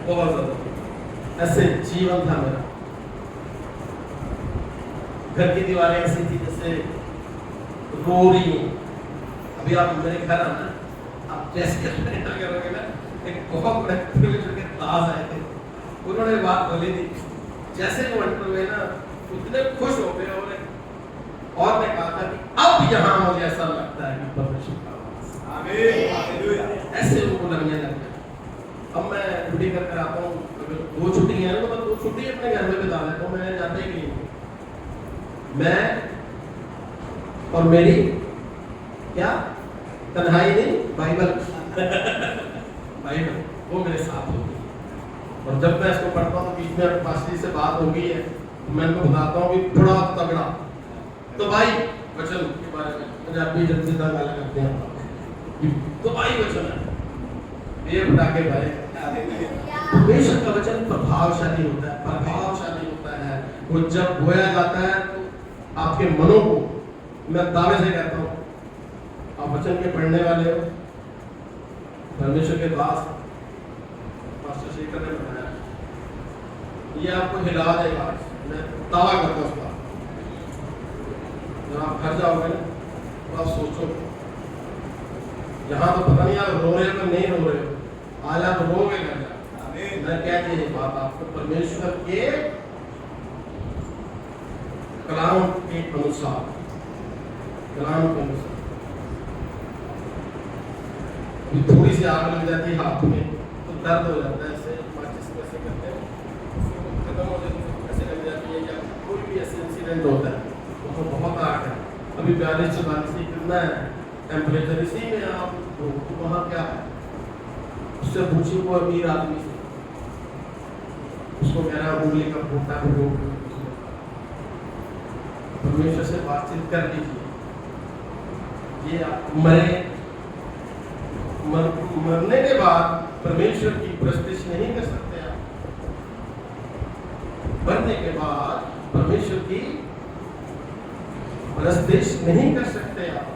बहुत ज्यादा ऐसे जीवन था मेरा। घर की दीवारें ऐसी थी जैसे रो रही हैं। अभी आप मेरे घर आना, आप जैसे करोगे ना, एक बहुत बड़े परमेश्वर के दास आए थे, उन्होंने बात बोली थी, जैसे वो एंटर हुए ना, उतने खुश हो गए, और ने कहा था कि अब यहाँ मुझे ऐसा लगता है कि परमेश्वर का वास। आमीन, हालेलुया। ऐसे उनको लगने लग गया। अब मैं छुट्टी करके आता हूँ, 2 छुट्टियां हैं, तो मैं 2 छुट्टी अपने घर में बिता लेता हूँ, मैं जाता ही नहीं। मैं और मेरी क्या तन्हाई नहीं, बाइबल बाइबल वो मेरे साथ होगी। और जब मैं इसको पढ़ता हूँ, बीच में पास्टर से बात हो गई है, तो मैं उनको बताता हूँ कि बड़ा तगड़ा, तो भाई वचन के बारे में पंजाबी जब से गाना करते हैं, तो भाई वचन है ये बता के भाई, परमेश्वर का वचन प्रभावशाली होता है, प्रभावशाली होता है। वो जब बोया जाता है तो आपके मनों को, मैं दावे से कहता हूँ, आप वचन के पढ़ने वाले हो, परमेश्वर के दास पास्टर शेखर ने बताया, ये आपको हिला देगा। मैं दावा करता हूँ उसका, जब आप घर जाओगे ना, तो आप सोचो, यहाँ तो पता नहीं आप रो रहे हो कि नहीं रो रहे हो, आज आप रोगे घर जा। मैं कह दी बात आपको, परमेश्वर के कलाम के अनुसार, कलाम के अनुसार थोड़ी सी आग लग जाती है हाथ में, तो दर्द हो जाता है, ऐसे माचिस कैसे करते हैं, खत्म हो जाती है, ऐसे लग जाती है, या कोई भी ऐसे इंसिडेंट होता है, तो बहुत आग है। अभी 42-44 कितना है टेम्परेचर, इसी में आप तो वहाँ क्या है, उससे पूछिए वो अमीर आदमी से, उसको कह रहा उंगली का फूटा भिगो, परमेश्वर से बातचीत कर लीजिए। ये आप मरने के बाद परमेश्वर की प्रस्तुति नहीं कर सकते आप, मरने के बाद परमेश्वर की प्रस्तुति नहीं कर सकते आप।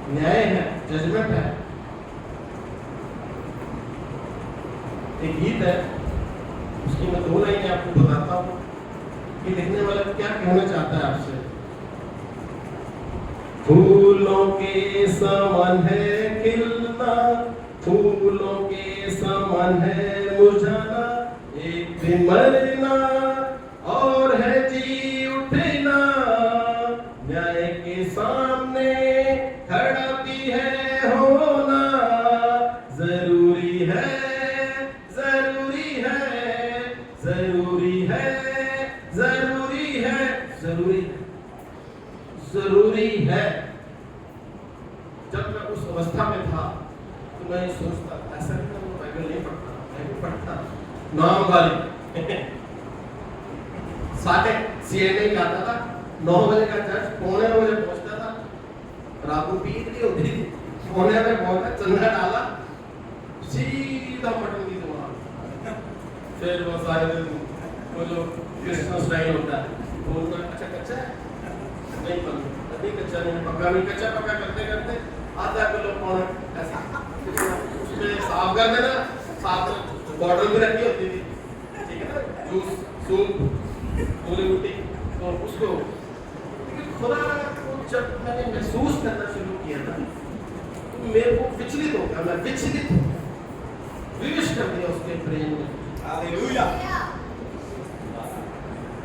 न्याय है, जजमेंट है। एक गीत है, उसकी मैं 2 लाइनें आपको बताता हूँ कि लिखने वाला क्या कहना चाहता है आपसे। फूलों के समान है खिलना, फूलों के समान है मुरझाना, एक दिन मरना और है जी उठना, न्याय के सामने खड़ा भी है होना, जरूरी है, जरूरी है, जरूरी है, जरूरी है, जरूरी है, जरूरी है। जब मैं उस अवस्था में था तो मैं सोचता, ऐसा नहीं था मैं बाइबल नहीं पढ़ता, बाइबल पढ़ता नाम वाली सीएनए का आता था, 9 बजे का चर्च, पौने 9 बजे पहुंचता था, रात को पीट नहीं होती थी, पौने में पहुंचा, चंदा डाला, सीधा मटन की दुकान, फिर वो सारे वो जो क्रिसमस टाइम होता है, वो उनका अच्छा कच्चा है, नहीं पका, अभी कच्चा नहीं पका, नहीं कच्चा पका करते करते आधा किलो पौने ऐसा उसमें साफ कर देना, साफ बॉटल में रखी होती थी, ठीक है ना, जूस, सूप, पूरी रोटी, तो उसको खुदा को जब मैंने महसूस करना शुरू किया ना, तो मेरे को विचलित हो गया, मैं विचलित विविश कर दिया उसके प्रेम में। हालेलुया।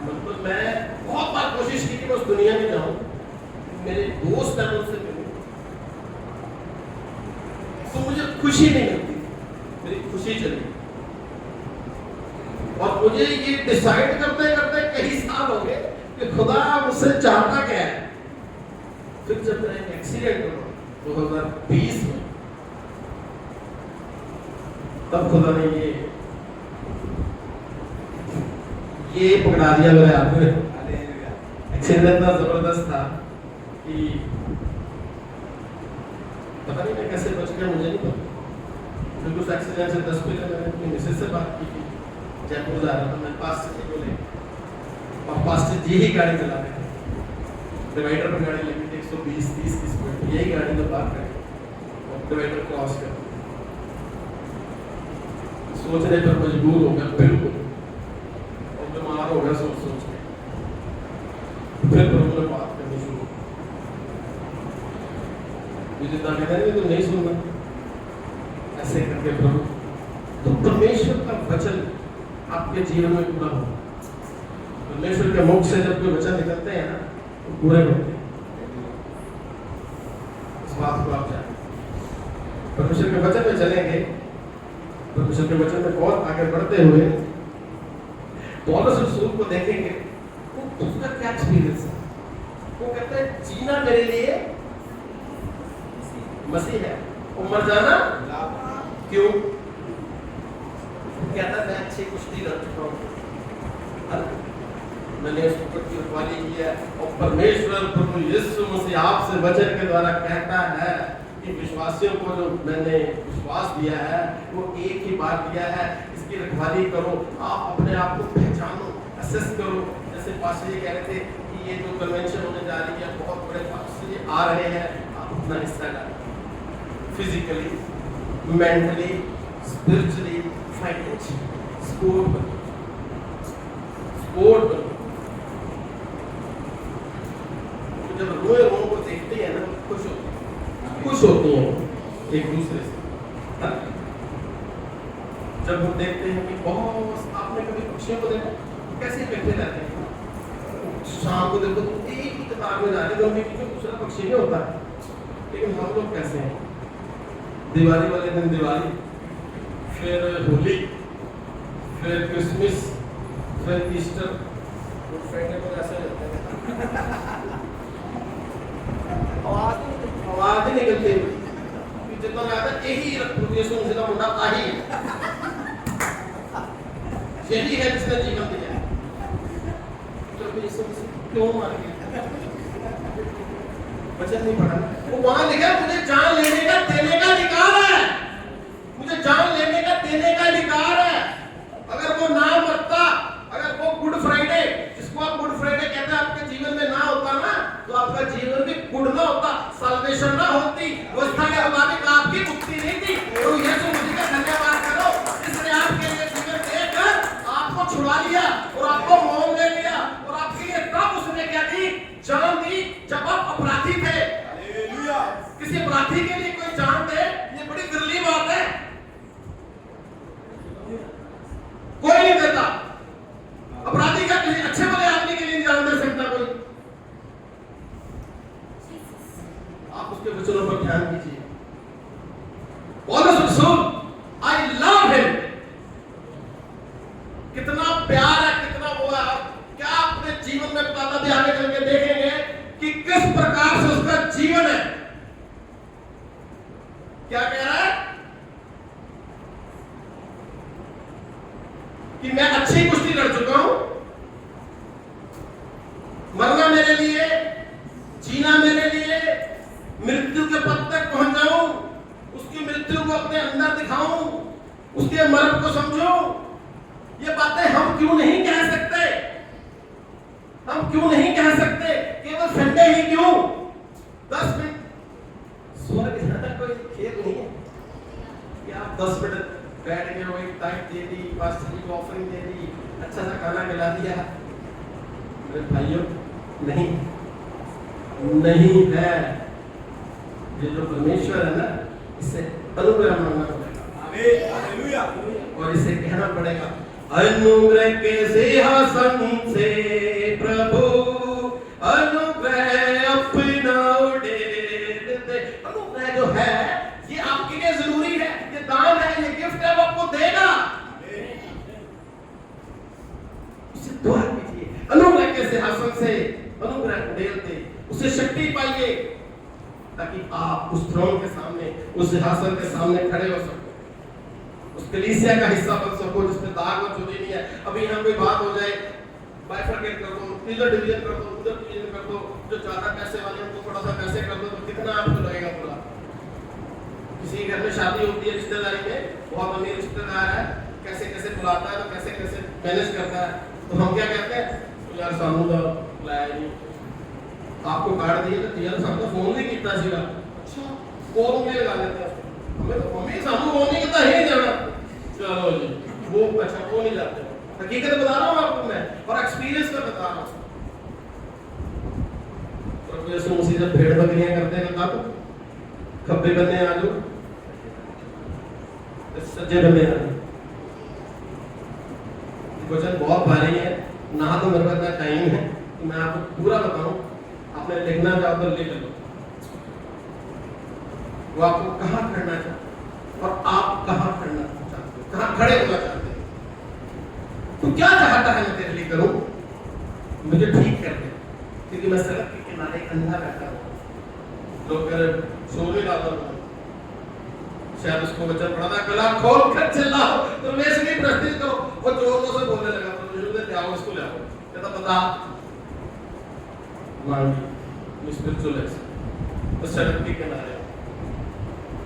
मतलब मैं बहुत बार कोशिश की कि मैं उस दुनिया में जाऊं, मेरे दोस्त हैं उनसे मिलूं, तो मुझे खुशी नहीं मिलती, मेरी खुशी चली, और मुझे ये डिसाइड करते करते कई साल हो गए कि खुदा मुझसे चाहता क्या है। फिर जब मेरा एक एक्सीडेंट हुआ 2020 में, तब खुदा ने ये पकड़ा दिया मेरे हाथ में। एक्सीडेंट इतना जबरदस्त था कि पता नहीं मैं कैसे बच गया, मुझे नहीं पता। फिर उस एक्सीडेंट से 10 पहले मैंने अपनी मिसेज से बात की थी, जयपुर जा रहा था मैं, पास्टर जी को ले, और पास्टर जी ही गाड़ी चला रहे थे, डिवाइडर पर गाड़ी लगी थी 120-30 की स्पीड, यही गाड़ी में पार करी और डिवाइडर क्रॉस कर, सोचने पर मजबूर हो गया बिल्कुल, और बीमार हो गया सोच सोच के। फिर प्रभु ने बात करनी शुरू, मुझे जितना कहते हैं तो नहीं सुनना, ऐसे करके प्रभु, तो परमेश्वर का वचन आपके जीवन में पूरा हो। परमेश्वर के मुख से जब कोई वचन निकलते हैं ना, तो पूरे होते हैं। इस बात को आप जानें, परमेश्वर के वचन में चलेंगे, परमेश्वर के वचन में बहुत आगे बढ़ते हुए पौलुस रसूल को देखेंगे, तो उसका क्या एक्सपीरियंस है। वो कहता है जीना मेरे लिए मसीह है और मर जाना क्यों। कहता है मैं अच्छी कुश्ती लड़ चुका हूँ, मैंने उस ऊपर की रखवाली की है, और परमेश्वर प्रभु यीशु मसीह आपसे वचन के द्वारा कहता है कि विश्वासियों को जो मैंने विश्वास दिया है वो एक ही बात दिया है, इसकी रखवाली करो, आप अपने आप को पहचानो, असेस करो। जैसे पास्टर जी कह रहे थे कि ये जो कन्वेंशन होने जा रही है, बहुत बड़े पास्टर जी आ रहे हैं, आप अपना हिस्सा डालें, physically, mentally, spiritually, financially, sport जब रोए रोए को देखते हैं ना, खुश होती हैं एक दूसरे से। जब हम देखते हैं कि बहुत, आपने कभी पक्षियों को देखा कैसे इकट्ठे रहते हैं, शाम को देखो तो एक ही कतार में जा रहे हैं, उनके पीछे दूसरा पक्षी नहीं होता है। लेकिन हम लोग कैसे हैं, दिवाली वाले दिन दिवाली, फिर होली, फिर क्रिसमस, फिर ईस्टर, फ्राइडे को ऐसे रहते हैं आवाज ही निकलती है, जितना ज्यादा यही यीशु मसीह का मुंडा आही है, यही है जिसने जीवन दिया। तो यीशु मसीह क्यों मार गया, वचन नहीं पढ़ा, वो वहां लिखा मुझे जान लेने का देने का अधिकार है, मुझे जान लेने का देने का अधिकार है। अगर वो ना मरता, अगर वो गुड फ्राइडे, जिसको आप गुड फ्राइडे कहते हैं, आपके जीवन में ना होता ना, तो आपका जीवन भी गुड ना होता, साल्वेशन ना होती, व्यवस्था के मुताबिक आपकी मुक्ति नहीं थी। तो यीशु मसीह का धन्यवाद करो, जिसने आपके लिए जीवन देकर आपको छुड़ा लिया और आपको मोल ले लिया, और आपके लिए तब उसने क्या दी, जान दी, जब आप अपराधी थे। हालेलुया। किसी अपराधी के लिए कोई जान दे, ये बड़ी दिल्ली बात है, कोई नहीं देता। अपराधी का किसी अच्छे भले आदमी के लिए जान दे सकता कोई। आप उसके वचनों पर ध्यान दीजिए। पौलुस रसूल, आई लव हिम, कितना प्यार है, कितना वो है, क्या अपने जीवन में बताता भी, आगे चल के देखेंगे कि किस प्रकार से उसका जीवन है। क्या कह रहा है कि मैं अच्छी कुश्ती लड़ चुका हूं, ये बातें हम क्यों नहीं कह सकते? हम क्यों नहीं कह सकते? केवल संडे ही क्यों? 10 मिनट स्वर्ग जाना कोई खेल नहीं है कि आप 10 मिनट बैठ के वो एक टाइम दे दी, पास्टर जी को ऑफरिंग दे दी, अच्छा सा खाना खिला दिया। मेरे भाइयों, नहीं है। ये जो परमेश्वर है ना, इससे अनुग्रह मांगना पड़ेगा। हालेलुया। और इसे कहना पड़ेगा, अनुग्रह के सिंहासन से प्रभु अनुग्रह अपना उड़ेल दे। अनुग्रह जो है ये आपके लिए जरूरी है, ये दान है, ये गिफ्ट है, वो आपको देगा। उसे दुआ कीजिए, अनुग्रह के सिंहासन से अनुग्रह उड़ेल दे, उसे शक्ति पाइए ताकि आप उस थ्रोन के सामने, उस सिंहासन के सामने खड़े हो सको, उस कलीसिया का हिस्सा बन सको जिसमें दाग और चोरी नहीं है। अभी यहाँ कोई बात हो जाए, बाइफरकेट कर दो, इधर डिवीजन कर दो, उधर डिवीजन कर दो, जो ज्यादा पैसे वाले उनको थोड़ा सा पैसे कर दो, तो कितना आपको लगेगा बुरा? किसी घर में शादी होती है, रिश्तेदारी में बहुत अमीर रिश्तेदार है, कैसे कैसे बुलाता है, तो कैसे कैसे मैनेज करता है, तो हम क्या कहते हैं, तो यार सामू का बुलाया नहीं, आपको कार्ड दिए तो यार सामू फोन नहीं किया सीधा, अच्छा फोन भी लगा लेते हैं, हमें तो मम्मी सामू फोन नहीं किया ही जाना, चलो जी वो अच्छा वो नहीं जाते। हकीकत बता रहा हूँ आपको मैं, और एक्सपीरियंस में बता रहा हूँ। प्रभु यीशु मसीह जब भेड़ बकरियां करते हैं तब खब्बे बंदे आ जाओ, सज्जे बंदे आ जाओ। क्वेश्चन बहुत भारी है, ना तो मेरे पास टाइम है कि मैं आपको पूरा बताऊं, आपने लिखना चाहो तो लिख लो। वो आपको कहाँ खड़ना चाहते और आप कहाँ खड़ना चाहते हो, कहाँ खड़े होना चाहते हो, तो क्या चाहता है मैं तेरे लिए करूं? मुझे ठीक कर दे, क्योंकि मैं सड़क के किनारे अंधा बैठा हूं, लोग सोने डालता हूं, शायद उसको वचन पढ़ा था, गला खोल कर चिल्लाओ, तो मैं से नहीं प्रस्तुत करो, वो जोरों से बोलने लगा, तो ले आओ इसको ले आओ, कहता बता मांगी स्पिरिचुअल है, उस सड़क के किनारे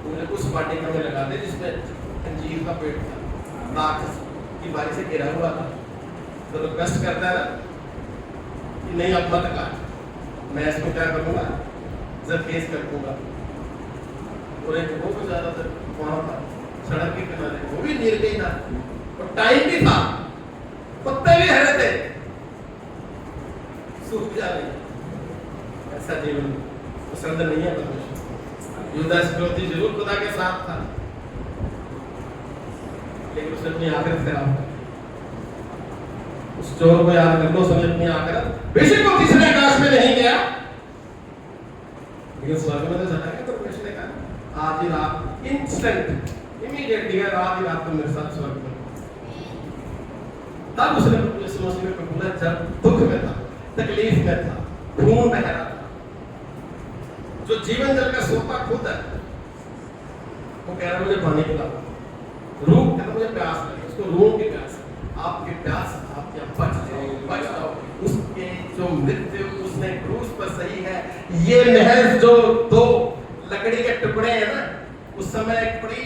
मुझे उस वाटिका में लगा दे जिसमें अंजीर का पेड़ था, राक्षस की बारी से घिरा हुआ था, तो रिक्वेस्ट करता है ना कि नहीं अब मत काट, मैं इसको क्या करूंगा, जब केस कर दूंगा। और एक वो गुजारा था वहां था सड़क के किनारे, वो भी निर्दयी था और टाइम भी था, पत्ते भी हरे थे, सूख जा रही, ऐसा जीवन पसंद नहीं है परमेश्वर। यूदा इस्करियोती जरूर खुदा के साथ था, लेकिन उसने अपनी आखिरत खराब कर, उस चोर को याद कर लो, उसने अपनी आखिरत, बेशक वो तीसरे आकाश में नहीं गया, लेकिन स्वर्ग में तो चला गया। तो परमेश्वर ने कहा आज ही रात इंस्टेंट इमीडिएट दिया, रात ही रात तुम मेरे साथ स्वर्ग में। तब उसने यीशु मसीह को कबूला जब दुख में था, तकलीफ में था, खून बह रहा था, जो जीवन जल का सोता खुद है, वो कह रहा मुझे पानी पिलाओ, रूह कहता मुझे प्यास लगी, उसको रूह की प्यास, आपकी प्यास आप क्या बच जाओ। उसके जो मृत्यु उसने क्रूस पर सही है, ये महज जो 2 लकड़ी के टुकड़े हैं ना, उस समय एक बड़ी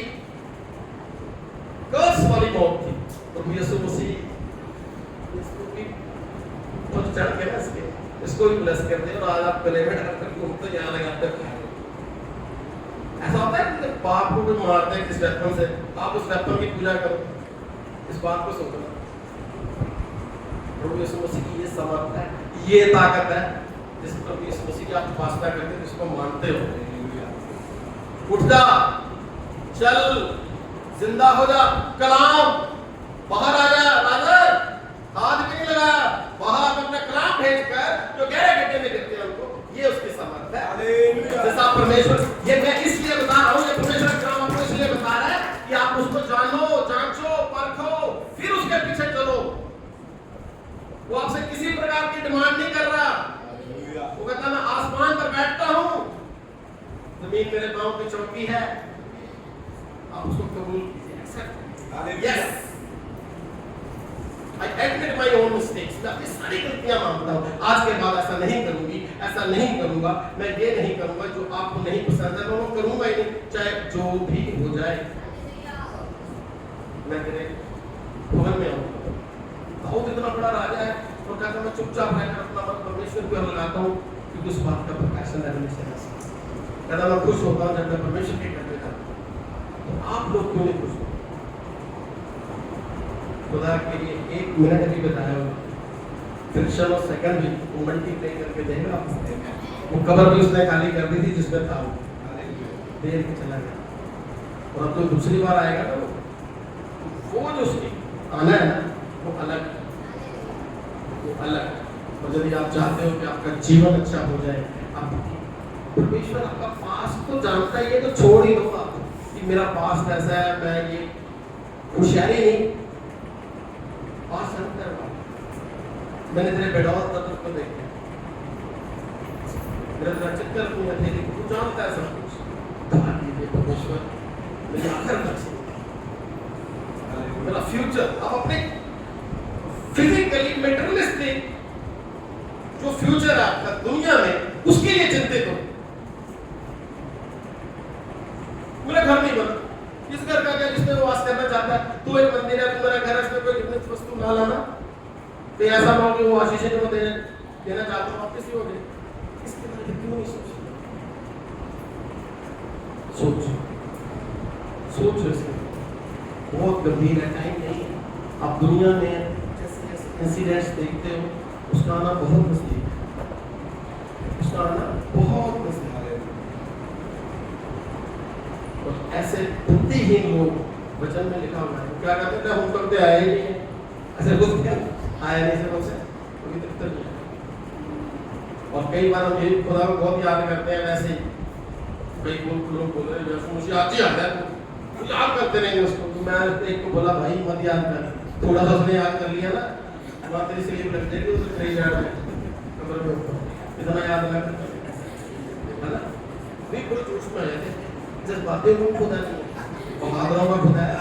कर्स वाली मौत थी, तो यीशु मसीह इसको भी तो चढ़ के ना इसको भी ब्लेस कर दे, और आज आप गले में डालकर घूमते यहाँ लगाते हो। ऐसा होता है कि बाप को कोई मारते हैं किस वेपन से, आप उस वेपन की पूजा करो, इस बात को सोचना। प्रभु यीशु मसीह की ये समर्थ है, ये ताकत है, जिस प्रभु यीशु मसीह की आप उपासना करते हो, जिसको मानते हो। उठ जा, चल, जिंदा हो जा, कलाम बाहर आ जा, राजर हाथ भी नहीं लगाया, बाहर अपना कलाम भेजकर जो गहरे गड्ढे में गिरते हैं उनको, ये उसकी समर्थ है। हालेलुया। जैसा परमेश्वर, ये मैं इसलिए बता रहा हूँ, ये परमेश्वर का काम आपको इसलिए बता रहा है कि आप उसको जानो, जांचो, परखो, फिर उसके पीछे चलो। वो आपसे किसी प्रकार की डिमांड नहीं कर रहा, वो कहता मैं आसमान पर बैठता हूँ, जमीन मेरे पांव की चौकी है, आप उसको कबूल कीजिए। Yes, I admit my own mistakes, मैं अपनी सारी गलतियां मानता हूँ, आज के बाद ऐसा नहीं करूंगी, ऐसा नहीं करूंगा, मैं ये नहीं करूंगा जो आपको नहीं पसंद है, मैं करूंगा ही नहीं, चाहे जो भी हो जाए। मैं तेरे भवन में आऊंगा, कहता मैं चुपचाप रहकर अपना मन परमेश्वर की ओर लगाता हूँ क्योंकि उस बात का प्रकाशन रेवलेशन है। कहता मैं खुश होता हूँ जब मैं परमेश्वर के घर में जाता हूँ। तो आप लोग क्यों नहीं खुश हो? खुदा के लिए 1 मिनट भी बताया होगा, फ्रिक्शन और सेकंड भी वो मल्टीप्लाई करके देगा आपको। वो कबर भी उसने खाली कर दी थी जिसमें था वो, देर के चला गया। और अब तो दूसरी बार आएगा ना वो जो उसकी आना है ना वो अलग है, वो अलग। और यदि आप चाहते हो कि आपका जीवन अच्छा हो जाए, आप परमेश्वर आपका पास्ट तो जानता ही है, तो छोड़ ही दो आप कि मेरा पास्ट ऐसा है, मैं ये होशियारी नहीं पास्ट अंतर। मैंने तेरे बेडौल तत्व को देखा, मेरा चित्तर को मैं तेरी तू जानता है सब कुछ। परमेश्वर मेरी आखिर तक मेरा फ्यूचर, आप अपने फिजिकली मेटेरियलिस्टिक जो फ्यूचर है आपका दुनिया में, उसके लिए चिंतित हो। मेरा घर नहीं बना, इस घर का क्या जिसमें वो वास करना चाहता है, तू एक मंदिर है, तू मेरा घर है, उसमें कोई कितनी वस्तु ना लाना, तो ऐसा ना हो कि वो आशीष जो देना चाहता हूँ आप किसी हो गए। इसके बारे में क्यों नहीं सोच इसके बहुत गंभीर है, टाइम नहीं है। आप दुनिया में जैसे इंसिडेंट्स देखते हो, उसका आना बहुत नजदीक है, उसका आना बहुत नजदीक है। और ऐसे बुद्धिहीन लोग वचन में लिखा हुआ है क्या कहते हैं, हम करते आए ही नहीं है, ऐसे कुछ क्या आया नहीं से मुझसे कोई दिक्कत नहीं है। और कई बार हम ये खुदा को बहुत याद करते हैं, वैसे ही कई लोग बोल रहे हैं मुझे आज ही आता है, मुझे याद करते रहेंगे उसको। तो मैं एक को बोला भाई मत याद कर, थोड़ा सा उसने याद कर लिया ना, वहाँ तेरी स्लीप लग जाएगी उसे ट्रेन याद है कमर में ऊपर, इतना याद ना कर, है ना? नहीं पूरे जोश में आ जाते, जज्बातें को खुदा नहीं, बहादुरों का खुदा है,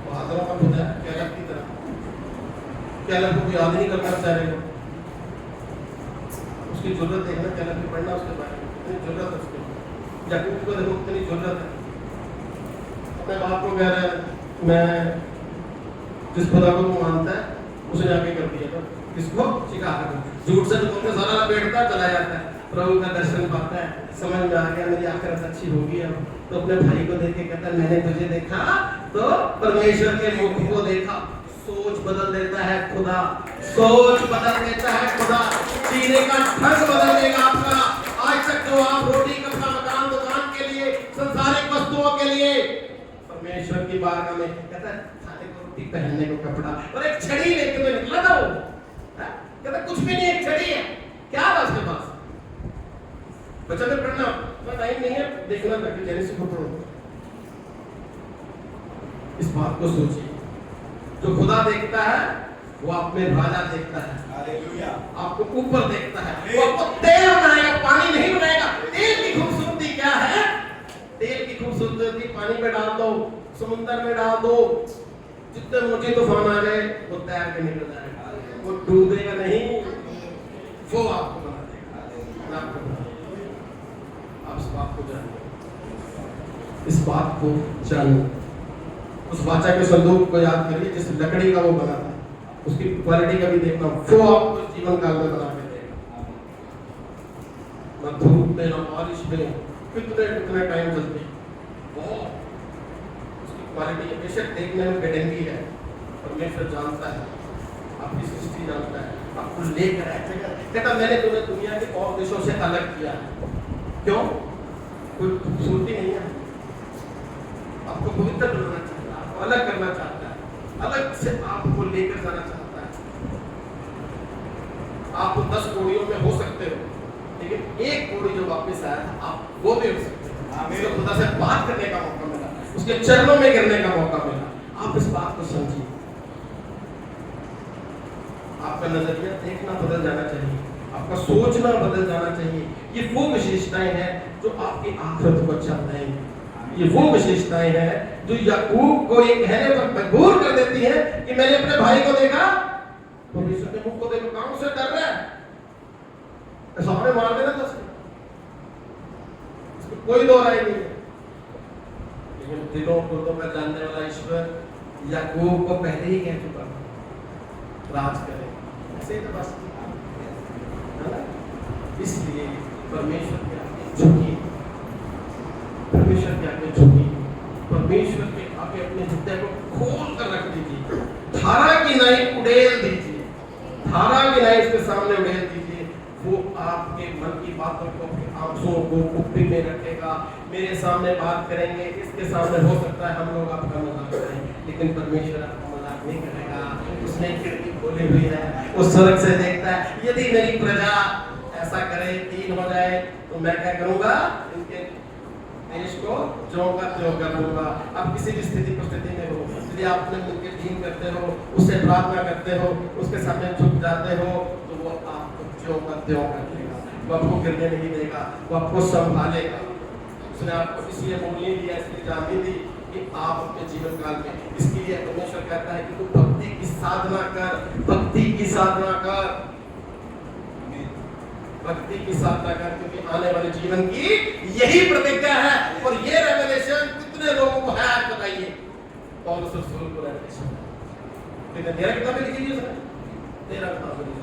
बहादुरों का खुदा है, कैलर की तरह। कैलर को याद नहीं करना बेचारे को, उसकी जरूरत है ना, कैलर की पढ़ना उसके बारे में, इतनी जरूरत है उसकी। याकूब को देखो कितनी जरूरत है, अपने बाप को कह रहा है मैं जिस खुदा को तू मानता है उसने आगे कर दिया, तो किसको सिखा कर झूठ से बोलते सारा लपेटता चला जाता है, प्रभु का दर्शन पाता है, समझ में आ गया मेरी आखिरत अच्छी होगी अब, तो अपने भाई को देख के कहता है मैंने तुझे देखा तो परमेश्वर के मुख को देखा। सोच बदल देता है खुदा, सोच बदल देता है खुदा, जीने का ढंग बदल देगा आपका। आज तक जो आप रोटी कपड़ा मकान दुकान के लिए संसारिक वस्तुओं के लिए, परमेश्वर की बारगाह में कहता है खाने को रोटी पहनने को कपड़ा और एक छड़ी लेके तो निकला था वो, कहता कुछ भी नहीं, एक छड़ी है, क्या था उसके पास? बच्चा ने पढ़ना टाइम नहीं है, देखना ताकि जेनेसिस को पढ़ो। इस बात को सोचिए, जो खुदा देखता है वो आप में राजा देखता है, हालेलुया, आपको ऊपर देखता है, वो आपको तेल बनाएगा, पानी नहीं बनाएगा। तेल की खूबसूरती क्या है? तेल की खूबसूरती पानी में डाल दो, समुद्र में डाल दो, जितने ऊंचे तूफान आ जाए वो तैर के निकल जाएगा, वो डूबेगा नहीं, वो आपको बना देगा, आपको बना देगा। आप इस बात को जानिए, इस बात को जानिए। उस वाचा के संदूक को याद करिए जिस लकड़ी का वो बना था, उसकी क्वालिटी का भी देखना, वो आपको जीवन काल में बना के देगा। ना धूप में ना बारिश में, कितने टाइम चलते, बहुत उसकी क्वालिटी बेशक देखने में बेढंगी है, परमेश्वर जानता है, आपकी सृष्टि जानता है, आपको लेकर आएगा। कहता मैंने तुम्हें दुनिया के और देशों से अलग किया है, क्यों? कोई खूबसूरती नहीं है, आपको पवित्र बनाना चाहिए, आपको अलग करना चाहता है, अलग से आपको लेकर जाना चाहता है। आप 10 कोड़ियों में हो सकते हो, लेकिन एक कोड़ी जो वापस आया था आप वो भी हो सकते हो। उसको खुदा से बात करने का मौका मिला, उसके चरणों में गिरने का मौका मिला। आप इस बात को समझिए, आपका नजरिया देखना बदल जाना चाहिए, आपका सोचना बदल जाना चाहिए। ये वो विशेषताएं हैं जो आपकी आखिरत को अच्छा बनाएंगी। ये वो विशेषताएं हैं जो याकूब को ये कहने पर मजबूर कर देती है कि मैंने अपने भाई को देखा, परमेश्वर के मुख को देखो, कहां से डर रहा है, सामने मार देना था उसको, कोई दो राय नहीं है। लेकिन दिलों को तो मैं जानने वाला ईश्वर याकूब को पहले ही कह चुका था, राज करे। ऐसे ही तो बस है ना। इसलिए परमेश्वर के आगे झुकिए, परमेश्वर के आगे झुकिए, परमेश्वर के आगे अपने हृदय को खोल कर रख दीजिए, धारा की नाई उड़ेल दीजिए, धारा की नाई उसके सामने उड़ेल दीजिए। वो आपके मन की बातों को, अपनी आंखों को कुप्पी में रखेगा। मेरे सामने बात करेंगे, इसके सामने हो सकता है हम लोग आपका मजाक करें, लेकिन परमेश्वर आपका मजाक नहीं करेगा। उसने खिड़की खोली हुई है, वो स्वर्ग से देखता है। यदि मेरी प्रजा ऐसा करे, 3 हो जाए, तो मैं क्या करूंगा, इनके देश को ज्यों का त्यों कर दूंगा। आप किसी भी स्थिति परिस्थिति में हो, यदि आप अपने मन के दीन करते हो, उससे प्रार्थना करते हो, उसके सामने झुक जाते हो, तो वो आपको ज्यों का त्यों कर देगा। वो आपको गिरने नहीं देगा, वो आपको संभालेगा। उसने आपको इसलिए मोहनी दिया, इसलिए जानी दी कि आप अपने जीवन काल में, इसके लिए परमेश्वर कहता है कि तू भक्ति की साधना कर, भक्ति की साधना कर, भक्ति की साधना कर, क्योंकि आने वाले जीवन की यही प्रतिज्ञा है। और ये रेवलेशन कितने लोगों को है बताइए। पौलुस रसूल को रेवलेशन कितने 13 किताबें लिखी हुई उसने, 13 किताबें लिखी,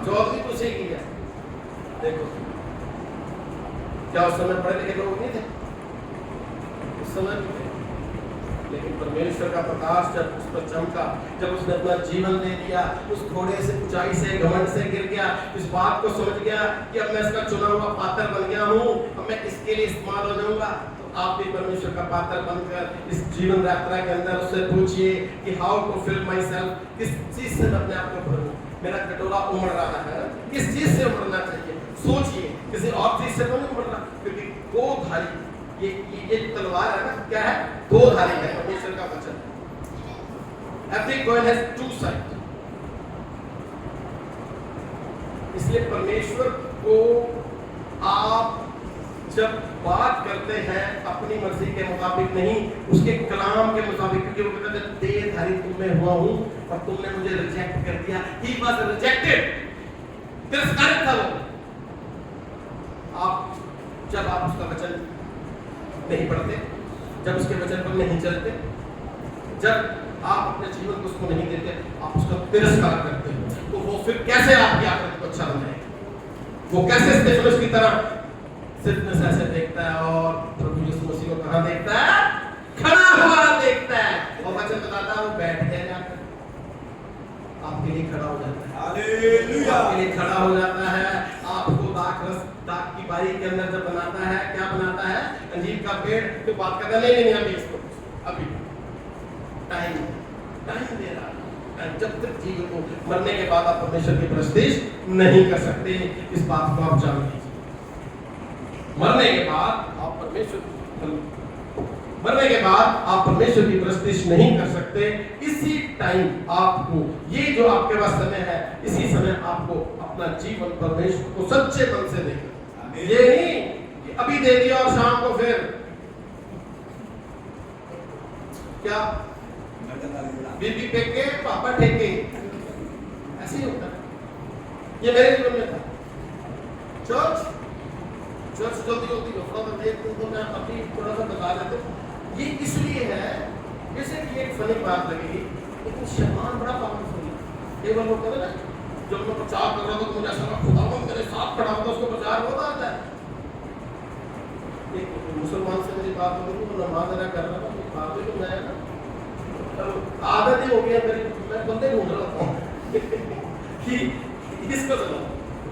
जॉब भी पूछे की है। देखो क्या उस समय पढ़े लिखे लोग नहीं थे, उस समय नहीं थे, लेकिन परमेश्वर का प्रकाश जब उस पर चमका, जब उसने अपना जीवन दे दिया, उस घोड़े से, ऊंचाई से, घमंड से गिर गया, इस बात को समझ गया कि अब मैं इसका चुना हुआ पात्र बन गया हूँ, अब मैं इसके लिए इस्तेमाल हो जाऊंगा। तो आप भी परमेश्वर का पात्र बनकर इस जीवन यात्रा के अंदर उससे पूछिए कि how to fill myself, किस चीज से मैं अपने आप को भरूं। मेरा कटोरा उमड़ रहा है, किस चीज से उमड़ना चाहिए, सोचिए, किसी और चीज से तो नहीं उमड़ रहा, क्योंकि दो धारी ये तलवार है ना, क्या है, दो धारी है, परमेश्वर का वचन। Every coin has two sides। इसलिए परमेश्वर को आप जब बात करते हैं अपनी मर्जी के मुताबिक नहीं, उसके कलाम के मुताबिक, क्योंकि वो कहते हैं देहधारी तुम में हुआ हूं और तुमने मुझे रिजेक्ट कर दिया। He was rejected, तिरस्कारित था वो। आप जब आप उसका वचन नहीं पढ़ते, जब उसके वचन पर नहीं चलते, जब आप अपने जीवन को उसको नहीं देते, आप उसका तिरस्कार करते हो, तो वो फिर कैसे आपकी आखिरत को अच्छा बनाएगा? वो कैसे स्टेफनस की तरह सिर्फ ऐसे देखता है और प्रभु यीशु मसीह को कहां देखता है? खड़ा हुआ देखता है। और वचन बताता है वो बैठ गया जाकर आपके लिए खड़ा हो जाता है। हालेलुया। आपके लिए खड़ा हो जाता है। आपको दाख की बारी के अंदर जब बनाता है, क्या बनाता है? अंजीर का पेड़। तो बात करता नहीं अभी इसको, अभी टाइम दे रहा है। जब तक जीवन को, मरने के बाद आप परमेश्वर की प्रस्तिश नहीं कर सकते, इस बात को आप जान लीजिए। मरने के बाद आप परमेश्वर की प्रस्तिश नहीं कर सकते। इसी टाइम आपको, ये जो आपके पास समय है, इसी समय आपको अपना जीवन परमेश्वर को सच्चे मन से देना। ये नहीं कि अभी दे दिया और शाम को फिर क्या बीबी फेंके पापा ठेके, ऐसे ही होता है। ये मेरे जीवन में था। चर्च जल्दी होती है, थोड़ा सा देख तो मैं अभी थोड़ा सा बता देता हूँ। ये इसलिए है, जैसे कि एक फनी बात लगेगी, लेकिन शैतान बड़ा पावरफुल है। एक बार वो कहते ना, जब मैं प्रचार कर रहा था तो मुझे ऐसा लगा खुदावंद मेरे साथ खड़ा होता, उसको प्रचार होता आता है। एक मुसलमान से मेरी बात हो गई, वो नमाज अदा कर रहा था, बात भी तो मैं ना आदत ही हो गया मेरी, मैं बंदे ढूंढ रहा था कि इसको चला।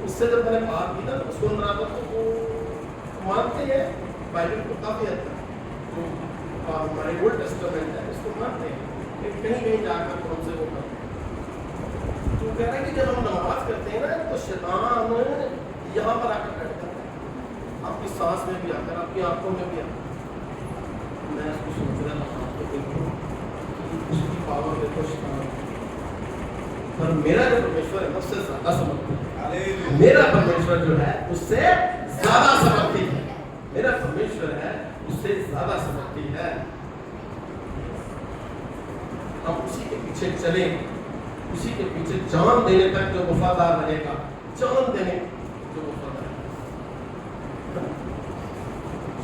उससे जब मैंने बात की ना, सुन रहा था, तो वो मानते हैं बाइबल को काफी हद तक, तो हमारे ओल्ड टेस्टामेंट है उसको मानते हैं, लेकिन कहीं जाकर कौन से वो करते। तो कह रहा है कि जब हम नमाज करते हैं ना, तो शैतान यहाँ पर आकर बैठता है, आपकी सांस में भी आकर, आपकी आंखों में भी आकर। मैं उसको सोच रहा था, आपको देखो उसकी पावर देखो शैतान, पर मेरा जो परमेश्वर है उससे ज्यादा समर्थी है। मेरा परमेश्वर जो है उससे ज्यादा समर्थी है। मेरा परमेश्वर है उससे ज्यादा समर्थी है। हम उसी के पीछे चले, उसी के पीछे जान देने तक जो वफादार रहेगा, जान देने जो वफादार है।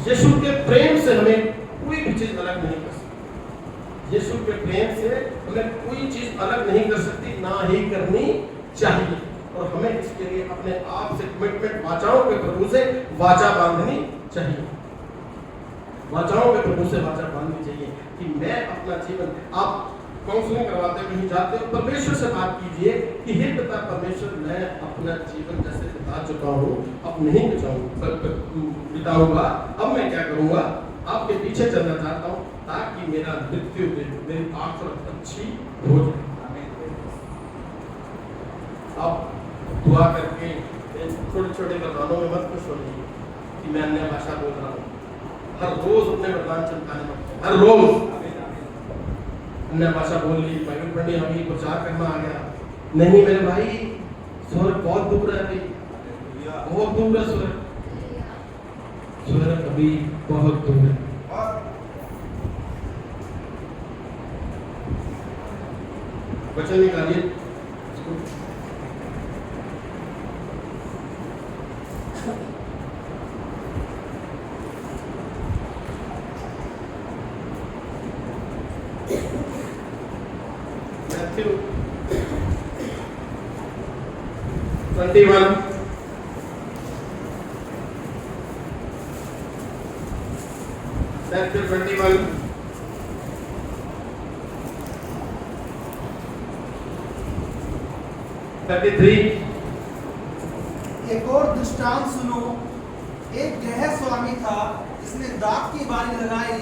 यीशु के प्रेम से हमें कोई भी चीज अलग नहीं कर सकती। यीशु के प्रेम से हमें कोई चीज अलग नहीं कर सकती, ना ही करनी चाहिए। और हमें इसके लिए अपने आप से कमिटमेंट वाचाओं के प्रभु से वाचा बांधनी चाहिए। वाचाओं के प्रभु से वाचा बांधनी चाहिए कि मैं अपना जीवन, आप काउंसलिंग करवाते हैं, कहीं जाते हो, परमेश्वर से बात कीजिए कि हे पिता परमेश्वर, मैं अपना जीवन जैसे बिता चुका हूँ, अब नहीं बिताऊंगा, अब मैं क्या करूंगा, आपके पीछे चलना चाहता हूँ ताकि मेरा मृत्यु दिन, मेरी आखिरत अच्छी हो जाए। अब दुआ करके छोटे छोटे वरदानों में मत खुश होइए कि मैं अन्य भाषा बोल रहा हूँ। हर रोज अपने वरदान चमकाने में, हर रोज अन्य भाषा बोल ली, बाइबल पढ़नी आ गई, प्रचार करना आ गया। नहीं मेरे भाई, स्वर्ग बहुत दूर है अभी, बहुत दूर है स्वर्ग, स्वर्ग अभी बहुत दूर है। वचन निकालिए, Matthew 21 Matthew 21 33 एक और दृष्टांत सुनो। एक गृह स्वामी था जिसने दाख की बारी लगाई,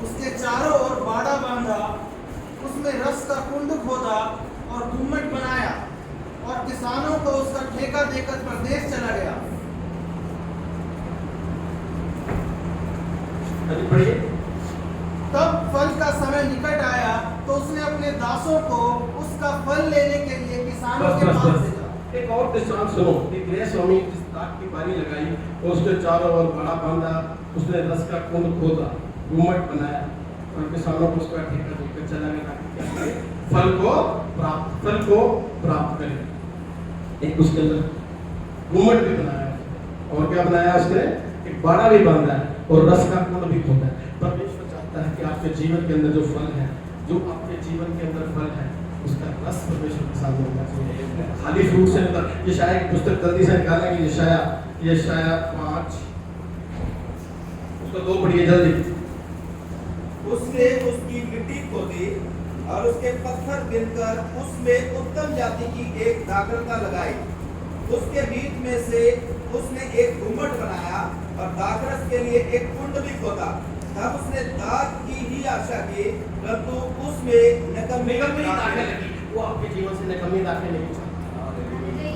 उसके चारों ओर बाड़ा बांधा, उसमें रस का कुंड खोदा और गुम्मट बनाया और किसानों को उसका ठेका देकर प्रदेश चला गया। तब फल का समय निकट आया तो उसने अपने दासों को उसका फल लेने के लिए किसानों के पास भेजा। एक और दृष्टांत सुनो। एक गृह स्वामी जिस दाख की बारी लगाई और उसके चारों ओर बाड़ा बांधा, उसने रस का कुंड खोदा, गुम्मट बनाया और किसानों को उसका ठेका देकर चला गया, फल को प्राप्त करें। एक उसके अंदर गुम्मट भी बनाया और क्या बनाया उसने, एक बाड़ा भी बांधा है और रस का कुंड भी खोदा है। परमेश्वर चाहता है कि आपके जीवन के अंदर जो फल है, जो आपके जीवन के अंदर फल है, उसका रस परमेश्वर के सामने होना चाहिए, खाली फ्रूट से नहीं। यशाया की पुस्तक जल्दी से निकालेंगे, यशाया 5 उसको 2 पढ़िए जल्दी। उसने उसकी मिट्टी खोदी और उसके पत्थर बिनकर उसमें उत्तम जाति की एक दाखलता लगाई। उसके बीच में से उसने एक गुम्मट बनाया और दाखरस के लिए एक कुंड भी खोदा। तब उसने दाख की ही आशा की, परंतु उसमें निकम्मी दाखें लगी। वो आपके जीवन से निकम्मी दाखें नहीं चाहता।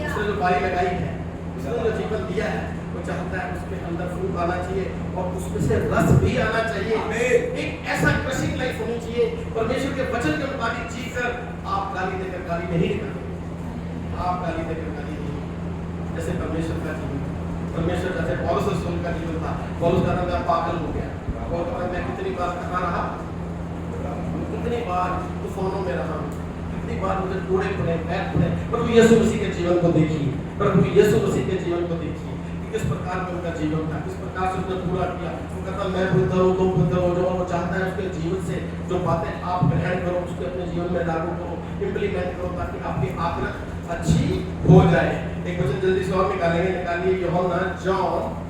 उसने जो बारी लगाई है, उसने जो जीवन दिया है, वो चाहता है उसके अंदर फ्रूट आना चाहिए और उसमें से रस भी आना चाहिए। एक ऐसा क्रशिंग लाइफ होनी चाहिए, परमेश्वर के वचन के मुताबिक जीकर आप गाली देकर गाली नहीं निकालेंगे, आप गाली देकर गाली नहीं। जैसे परमेश्वर का जीवन, परमेश्वर जैसे पौलुस रसूल का जीवन था। पौलुस का नाम पागल हो गया और मैं कितनी बार कहाँ रहा, कितनी बार तूफानों में रहा, कितनी बार मुझे टूटे पड़े, पैर पड़े। प्रभु यीशु मसीह के जीवन को देखिए, प्रभु यीशु मसीह के जीवन को देखिए कि किस प्रकार में उनका जीवन था, किस प्रकार से उसने पूरा किया। वो कहता मैं बुद्ध हूँ, तुम बुद्ध हो जाओ। वो चाहता है उसके जीवन से जो बातें आप ग्रहण करो, उसको अपने जीवन में लागू करो, इम्प्लीमेंट करो, ताकि आपकी आखिरत अच्छी हो जाए। एक वचन जल्दी से और निकालिए, यूहन्ना जॉन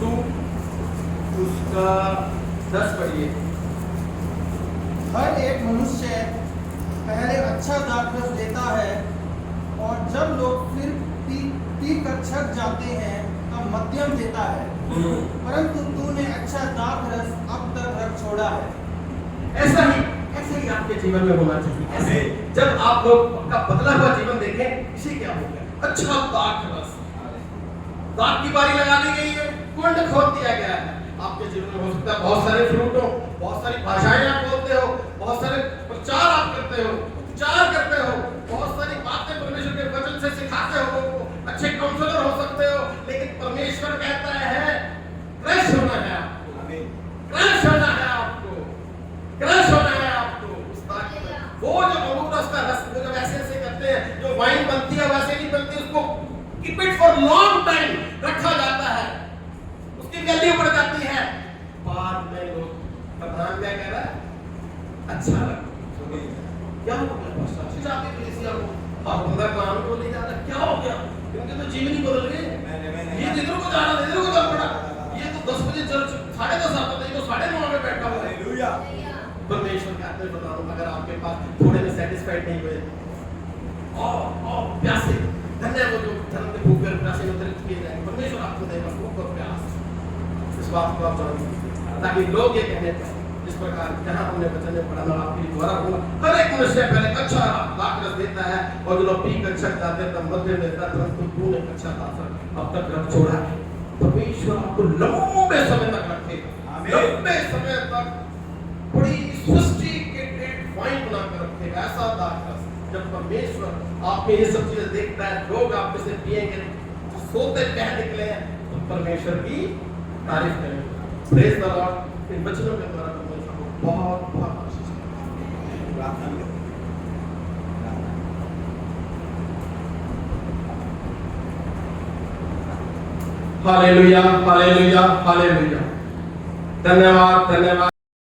2 उसका 10 पढ़िए। हर एक मनुष्य पहले अच्छा दाखरस देता है और जब लोग फिर पी कर छक जाते हैं तब मध्यम देता है, परंतु तूने अच्छा दाखरस अब तक रख छोड़ा है। ऐसे ही आपके जीवन में होना चाहिए। ऐसे जब आप लोग का बदला हुआ जीवन देखें, इसे क्या हो गया, अच्छा दाखरस, दाख की बारी लगा दी गई है, कुंड खोद दिया गया है। आपके जीवन में हो सकता है बहुत सारे फ्रूट हो, बहुत सारी भाषाएं आप बोलते हो, बहुत सारे प्रचार आप करते हो, उपचार करते हो, बहुत सारी बातें परमेश्वर के वचन से सिखाते हो, अच्छे काउंसलर हो सकते हो, लेकिन परमेश्वर कहता है क्रश होना है, क्रश होना कह रहा है अच्छा लगा। क्या हो गया पास्टर? अच्छी जाती है कलीसिया को और बंदा काम को ले जाता, क्या हो गया? इनके तो जीवन ही बदल गए। ये इधर को जाना, इधर को जाना पड़ा। ये तो 10 बजे चर्च 10:30 आता था, ये तो 9:30 में बैठा हुआ है। हालेलुया। परमेश्वर का आत्मा बता रहा हूं, अगर आपके पास थोड़े में सेटिस्फाइड नहीं हुए और प्यासे, धन्य वो जो धर्म के भूखे और प्यासे में तृप्त किए जाएंगे, परमेश्वर आपको देगा भूख और प्यास। इस बात को आप जानिए, ताकि लोग ये कहने पाए जिस प्रकार जहां हमने वचन में पढ़ा, आपके द्वारा होगा। हर एक मनुष्य पहले अच्छा दाखरस देता है और जो पी कर छक जाते हैं तब मध्य देता है, परंतु तूने अच्छा दाखरस अब तक रख छोड़ा है। परमेश्वर आपको लंबे समय तक रखेगा, लंबे समय तक बड़ी सृष्टि के डेट पॉइंट बनाकर रखेगा। ऐसा दाखरस जब परमेश्वर आप में ये सब चीजें देखता है, लोग आप में से पिएंगे तो सोते कह निकले हैं, तो परमेश्वर की तारीफ करेंगे। Praise the Lord. इन वचनों के द्वारा परमेश्वर को बहुत बहुत आशीष दें। प्रार्थना करें। Hallelujah, hallelujah, hallelujah. धन्यवाद, धन्यवाद।